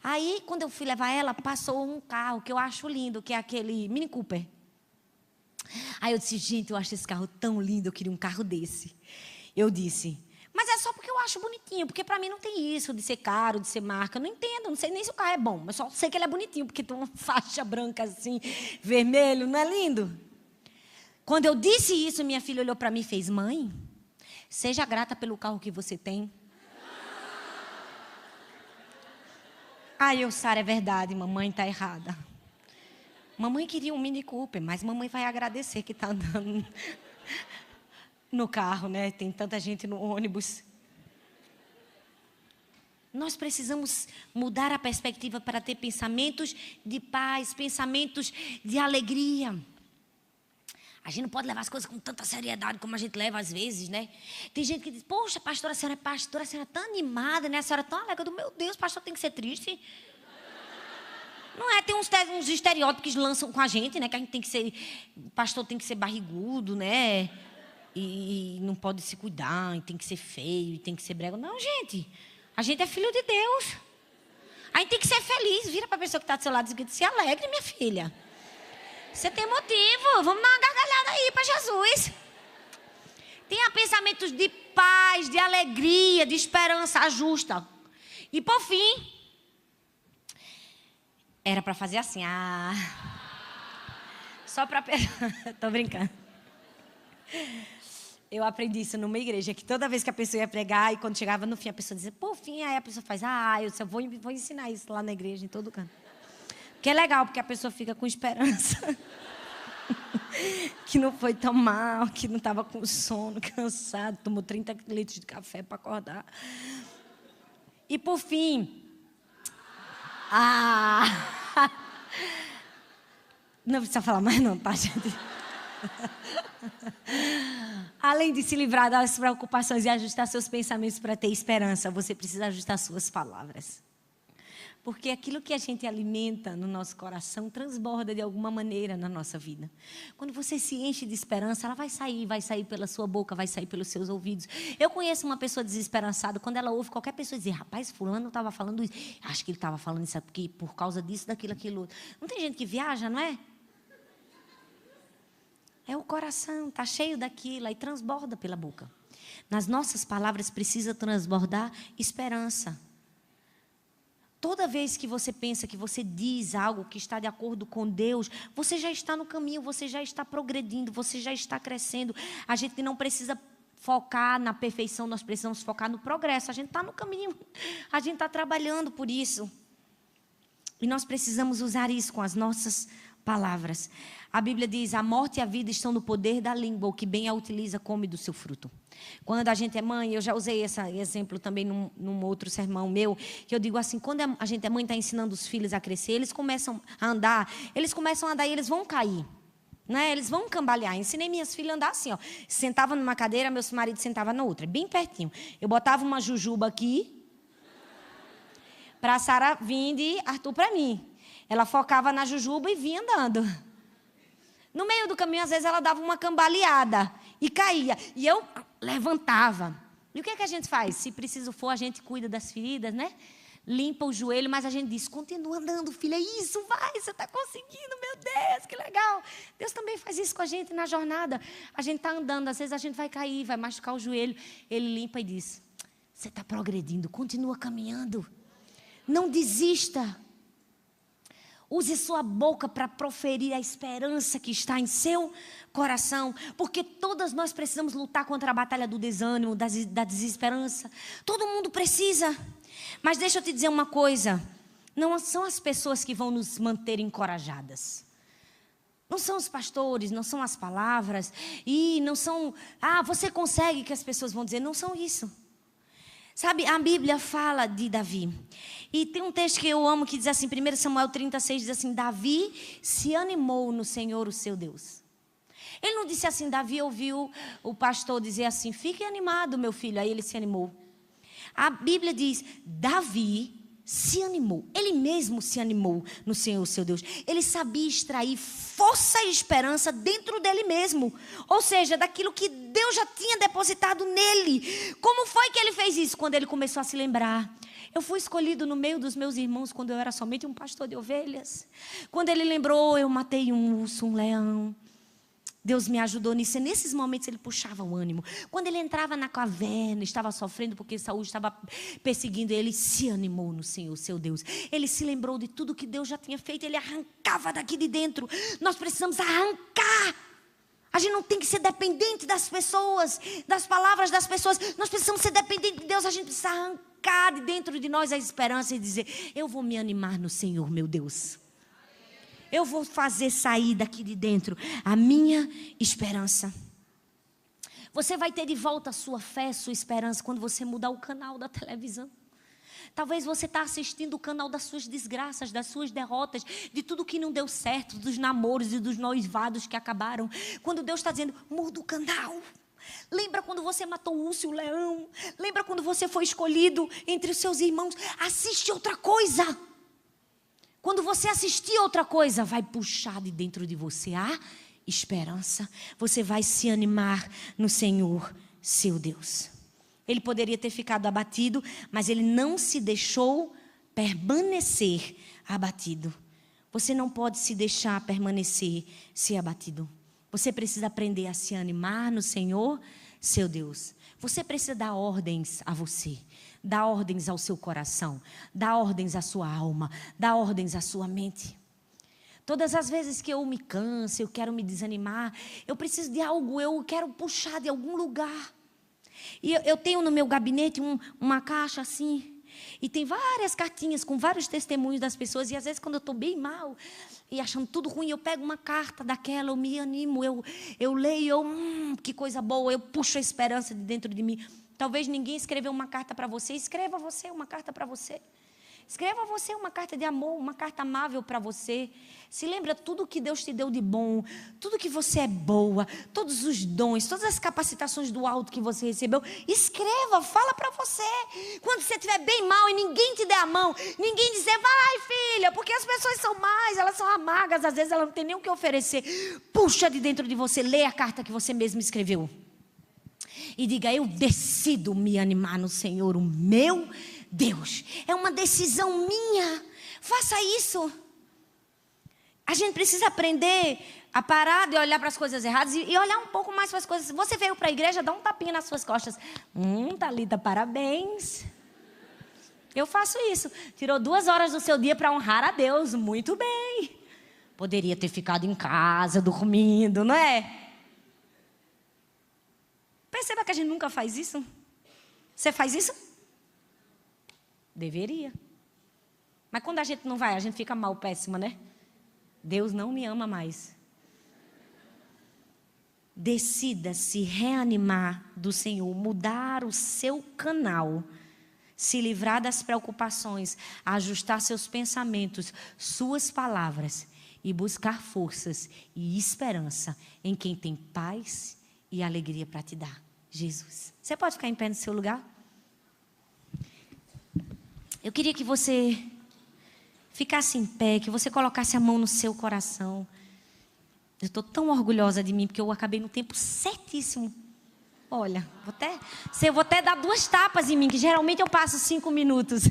Aí, quando eu fui levar ela, passou um carro que eu acho lindo, que é aquele Mini Cooper. Aí eu disse, gente, eu acho esse carro tão lindo, eu queria um carro desse. Eu disse, mas é só porque eu acho bonitinho, porque para mim não tem isso de ser caro, de ser marca. Eu não entendo, não sei nem se o carro é bom, mas só sei que ele é bonitinho, porque tem uma faixa branca assim, vermelho, não é lindo? Quando eu disse isso, minha filha olhou para mim e fez, mãe, seja grata pelo carro que você tem. Aí Sara, é verdade, mamãe está errada. Mamãe queria um Mini Cooper, mas mamãe vai agradecer que está andando no carro, né? Tem tanta gente no ônibus. Nós precisamos mudar a perspectiva para ter pensamentos de paz, pensamentos de alegria. A gente não pode levar as coisas com tanta seriedade como a gente leva às vezes, né? Tem gente que diz, poxa, pastora, a senhora é pastora, a senhora é tão animada, né? A senhora é tão alegre. Meu Deus, pastor tem que ser triste. Não é? Tem uns estereótipos que lançam com a gente, né? Que a gente tem que ser, pastor tem que ser barrigudo, né? E não pode se cuidar, e tem que ser feio, e tem que ser brega. Não, gente. A gente é filho de Deus. A gente tem que ser feliz. Vira para a pessoa que está do seu lado e diz, se alegre, minha filha. Você tem motivo. Vamos dar uma gargalhada aí para Jesus. Tenha pensamentos de paz, de alegria, de esperança, ajusta. E por fim, era para fazer assim. Só para... Estou brincando. Eu aprendi isso numa igreja, que toda vez que a pessoa ia pregar, e quando chegava no fim, a pessoa dizia, por fim, aí a pessoa faz, eu só vou ensinar isso lá na igreja, em todo canto. Que é legal, porque a pessoa fica com esperança. Que não foi tão mal, que não estava com sono, cansado, tomou 30 litros de café para acordar. E por fim, não precisa falar mais não, tá, gente? Além de se livrar das preocupações e ajustar seus pensamentos para ter esperança, você precisa ajustar suas palavras. Porque aquilo que a gente alimenta no nosso coração transborda de alguma maneira na nossa vida. Quando você se enche de esperança, ela vai sair pela sua boca, vai sair pelos seus ouvidos. Eu conheço uma pessoa desesperançada, quando ela ouve qualquer pessoa dizer, rapaz, fulano estava falando isso. Acho que ele estava falando isso aqui por causa disso, daquilo, aquilo. Não tem gente que viaja, não é? É o coração, está cheio daquilo, aí transborda pela boca. Nas nossas palavras precisa transbordar esperança. Toda vez que você pensa, que você diz algo que está de acordo com Deus, você já está no caminho, você já está progredindo, você já está crescendo. A gente não precisa focar na perfeição, nós precisamos focar no progresso. A gente está no caminho, a gente está trabalhando por isso. E nós precisamos usar isso com as nossas palavras. A Bíblia diz, a morte e a vida estão no poder da língua, o que bem a utiliza come do seu fruto. Quando a gente é mãe, eu já usei esse exemplo também num outro sermão meu, que eu digo assim, quando a gente é mãe, está ensinando os filhos a crescer, eles começam a andar e eles vão cair. Né? Eles vão cambalear. Ensinei minhas filhas a andar assim, ó. Sentava numa cadeira, meu marido sentava na outra, bem pertinho. Eu botava uma jujuba aqui, para a Sara vir e Arthur para mim. Ela focava na jujuba e vinha andando. No meio do caminho, às vezes, ela dava uma cambaleada e caía. E eu levantava. E o que é que a gente faz? Se preciso for, a gente cuida das feridas, né? Limpa o joelho, mas a gente diz, continua andando, filha, isso, vai, você está conseguindo, meu Deus, que legal. Deus também faz isso com a gente na jornada. A gente está andando, às vezes a gente vai cair, vai machucar o joelho. Ele limpa e diz, você está progredindo, continua caminhando. Não desista. Use sua boca para proferir a esperança que está em seu coração. Porque todas nós precisamos lutar contra a batalha do desânimo, da desesperança. Todo mundo precisa. Mas deixa eu te dizer uma coisa. Não são as pessoas que vão nos manter encorajadas. Não são os pastores, não são as palavras. E não são, você consegue, que as pessoas vão dizer. Não são isso. Sabe, a Bíblia fala de Davi. E tem um texto que eu amo que diz assim, 1 Samuel 36, diz assim, Davi se animou no Senhor, o seu Deus. Ele não disse assim, Davi ouviu o pastor dizer assim, fique animado, meu filho. Aí ele se animou. A Bíblia diz, Davi se animou. Ele mesmo se animou no Senhor, o seu Deus. Ele sabia extrair força e esperança dentro dele mesmo. Ou seja, daquilo que Deus já tinha depositado nele. Como foi que ele fez isso? Quando ele começou a se lembrar. Eu fui escolhido no meio dos meus irmãos quando eu era somente um pastor de ovelhas. Quando ele lembrou, eu matei um urso, um leão. Deus me ajudou nisso. E nesses momentos ele puxava o ânimo. Quando ele entrava na caverna, estava sofrendo porque Saul estava perseguindo ele, se animou no Senhor, seu Deus. Ele se lembrou de tudo que Deus já tinha feito. Ele arrancava daqui de dentro. Nós precisamos arrancar. A gente não tem que ser dependente das pessoas, das palavras das pessoas. Nós precisamos ser dependentes de Deus. A gente precisa arrancar de dentro de nós a esperança e dizer, eu vou me animar no Senhor, meu Deus. Eu vou fazer sair daqui de dentro a minha esperança. Você vai ter de volta a sua fé, a sua esperança, quando você mudar o canal da televisão. Talvez você está assistindo o canal das suas desgraças, das suas derrotas, de tudo que não deu certo, dos namoros e dos noivados que acabaram. Quando Deus está dizendo, muda o canal. Lembra quando você matou o urso e o leão? Lembra quando você foi escolhido entre os seus irmãos? Assiste outra coisa. Quando você assistir outra coisa, vai puxar de dentro de você a esperança. Você vai se animar no Senhor, seu Deus. Ele poderia ter ficado abatido, mas ele não se deixou permanecer abatido. Você não pode se deixar permanecer se abatido. Você precisa aprender a se animar no Senhor, seu Deus. Você precisa dar ordens a você. Dá ordens ao seu coração, dá ordens à sua alma, dá ordens à sua mente. Todas as vezes que eu me canso, eu quero me desanimar, eu preciso de algo, eu quero puxar de algum lugar. E eu tenho no meu gabinete uma caixa assim, e tem várias cartinhas com vários testemunhos das pessoas, e às vezes quando eu estou bem mal e achando tudo ruim, eu pego uma carta daquela, eu me animo, eu leio, que coisa boa, eu puxo a esperança de dentro de mim. Talvez ninguém escreveu uma carta para você. Escreva você uma carta para você. Escreva você uma carta de amor, uma carta amável para você. Se lembra tudo que Deus te deu de bom, tudo que você é boa, todos os dons, todas as capacitações do alto que você recebeu. Escreva, fala para você. Quando você estiver bem mal e ninguém te der a mão, ninguém dizer, vai filha, porque as pessoas são más, elas são amargas, às vezes elas não têm nem o que oferecer. Puxa de dentro de você, lê a carta que você mesmo escreveu. E diga, eu decido me animar no Senhor, o meu Deus. É uma decisão minha. Faça isso. A gente precisa aprender a parar de olhar para as coisas erradas e olhar um pouco mais para as coisas. Você veio para a igreja, dá um tapinha nas suas costas. Thalita, parabéns. Eu faço isso. Tirou 2 horas do seu dia para honrar a Deus. Muito bem. Poderia ter ficado em casa, dormindo, não é? perceba que a gente nunca faz isso? Você faz isso? Deveria. Mas quando a gente não vai, a gente fica mal, péssima, né? Deus não me ama mais. Decida se reanimar do Senhor, mudar o seu canal, se livrar das preocupações, ajustar seus pensamentos, suas palavras e buscar forças e esperança em quem tem paz e alegria para te dar, Jesus. Você pode ficar em pé no seu lugar? Eu queria que você ficasse em pé, que você colocasse a mão no seu coração. Eu estou tão orgulhosa de mim, porque eu acabei no tempo certíssimo. Olha, vou até dar 2 tapas em mim, que geralmente eu passo 5 minutos.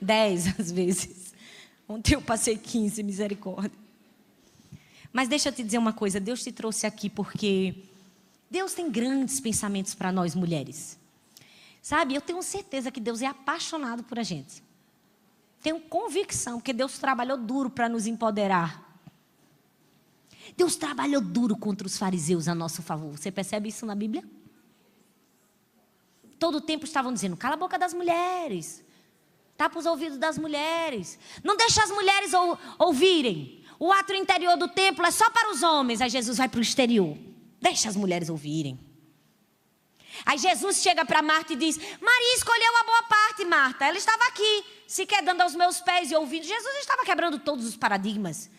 10 às vezes. Ontem eu passei 15, misericórdia. Mas deixa eu te dizer uma coisa, Deus te trouxe aqui porque Deus tem grandes pensamentos para nós mulheres. Sabe, eu tenho certeza que Deus é apaixonado por a gente. Tenho convicção, porque Deus trabalhou duro para nos empoderar. Deus trabalhou duro contra os fariseus a nosso favor. Você percebe isso na Bíblia? Todo o tempo estavam dizendo, cala a boca das mulheres. Tapa os ouvidos das mulheres. Não deixa as mulheres ouvirem. O ato interior do templo é só para os homens. Aí Jesus vai para o exterior. Deixa as mulheres ouvirem. Aí Jesus chega para Marta e diz, Maria escolheu a boa parte, Marta. Ela estava aqui, se quedando aos meus pés e ouvindo. Jesus estava quebrando todos os paradigmas.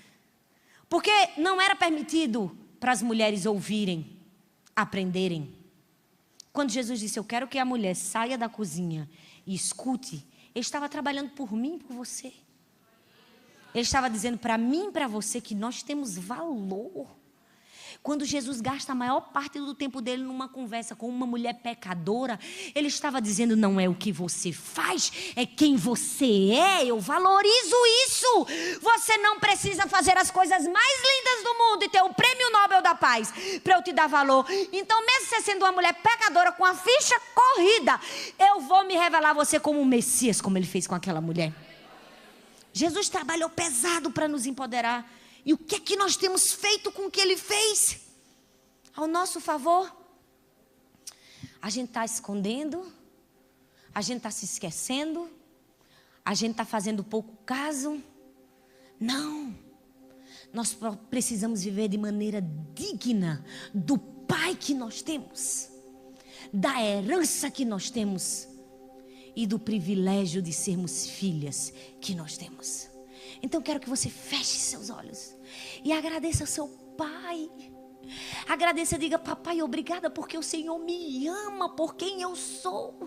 Porque não era permitido para as mulheres ouvirem, aprenderem. Quando Jesus disse, eu quero que a mulher saia da cozinha e escute, ele estava trabalhando por mim e por você. Ele estava dizendo para mim e para você que nós temos valor. Quando Jesus gasta a maior parte do tempo dele numa conversa com uma mulher pecadora, ele estava dizendo, não é o que você faz, é quem você é, eu valorizo isso. Você não precisa fazer as coisas mais lindas do mundo e ter o prêmio Nobel da Paz para eu te dar valor. Então, mesmo você sendo uma mulher pecadora com a ficha corrida, eu vou me revelar a você como um Messias, como ele fez com aquela mulher. Jesus trabalhou pesado para nos empoderar. E o que é que nós temos feito com o que ele fez? Ao nosso favor? A gente está escondendo? A gente está se esquecendo? A gente está fazendo pouco caso? Não. Nós precisamos viver de maneira digna do Pai que nós temos, da herança que nós temos e do privilégio de sermos filhas que nós temos. Então quero que você feche seus olhos e agradeça ao seu Pai. Agradeça, diga, papai, obrigada porque o Senhor me ama por quem eu sou.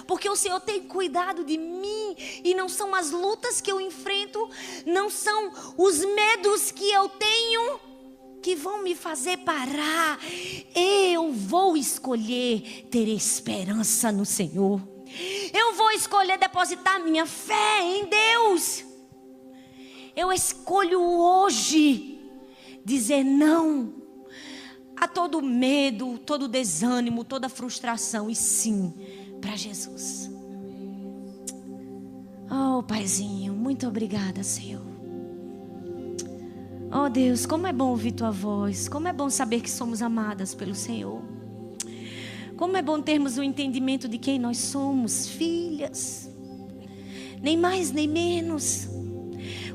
Porque o Senhor tem cuidado de mim. E não são as lutas que eu enfrento, não são os medos que eu tenho que vão me fazer parar. Eu vou escolher ter esperança no Senhor. Eu vou escolher depositar minha fé em Deus. Eu escolho hoje dizer não a todo medo, todo desânimo, toda frustração e sim para Jesus. Oh, Paizinho, muito obrigada, Senhor. Oh, Deus, como é bom ouvir Tua voz. Como é bom saber que somos amadas pelo Senhor. Como é bom termos o entendimento de quem nós somos, filhas. Nem mais, nem menos.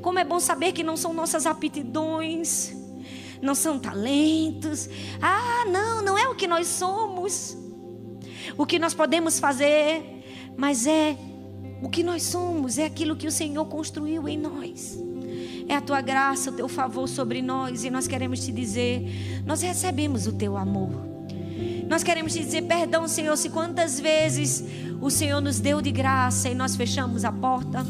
Como é bom saber que não são nossas aptidões, não são talentos. Não é o que nós somos, o que nós podemos fazer, mas é o que nós somos, é aquilo que o Senhor construiu em nós. É a Tua graça, o Teu favor sobre nós. E nós queremos te dizer, nós recebemos o Teu amor. Nós queremos te dizer perdão, Senhor, se quantas vezes o Senhor nos deu de graça e nós fechamos a porta.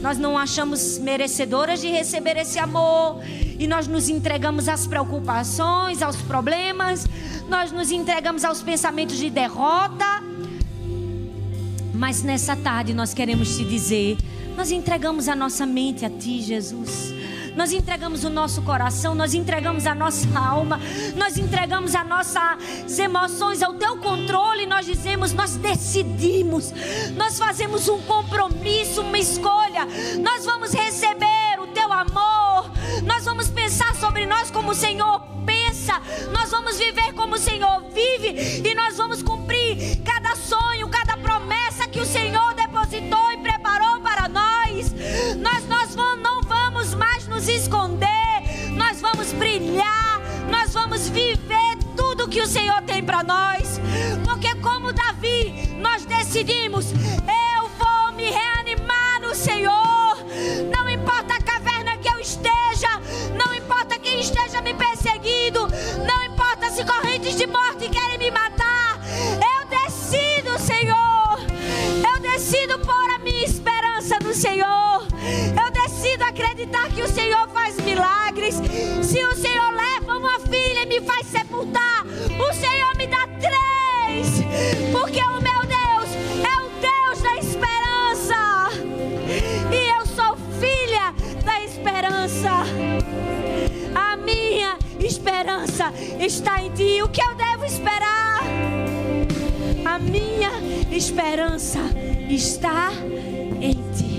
Nós não achamos merecedoras de receber esse amor. E nós nos entregamos às preocupações, aos problemas. Nós nos entregamos aos pensamentos de derrota. Mas nessa tarde nós queremos te dizer, nós entregamos a nossa mente a Ti, Jesus. Nós entregamos o nosso coração, nós entregamos a nossa alma, nós entregamos as nossas emoções ao Teu controle. Nós dizemos, nós decidimos, nós fazemos um compromisso, uma escolha. Nós vamos receber o Teu amor, nós vamos pensar sobre nós como o Senhor pensa. pensa, nós vamos viver como o Senhor vive e nós vamos cumprir cada sonho, cada promessa que o Senhor depositou e preparou para nós. Nós não vamos mais nos esconder, nós vamos brilhar, nós vamos viver tudo que o Senhor tem para nós. Porque como Davi, nós decidimos, eu vou me reanimar no Senhor. Não importa a caverna que eu esteja, não importa quem esteja me perseguindo, não importa se correntes de morte querem me matar, eu decido, Senhor, eu decido pôr a minha esperança no Senhor, eu decido acreditar que o Senhor faz milagres. Se o Senhor leva uma filha e me faz sepultar, o Senhor me dá 3, porque o meu Deus é o Deus da esperança, e eu sou filha da esperança. A minha esperança está em ti. O que eu devo esperar? A minha esperança está em ti.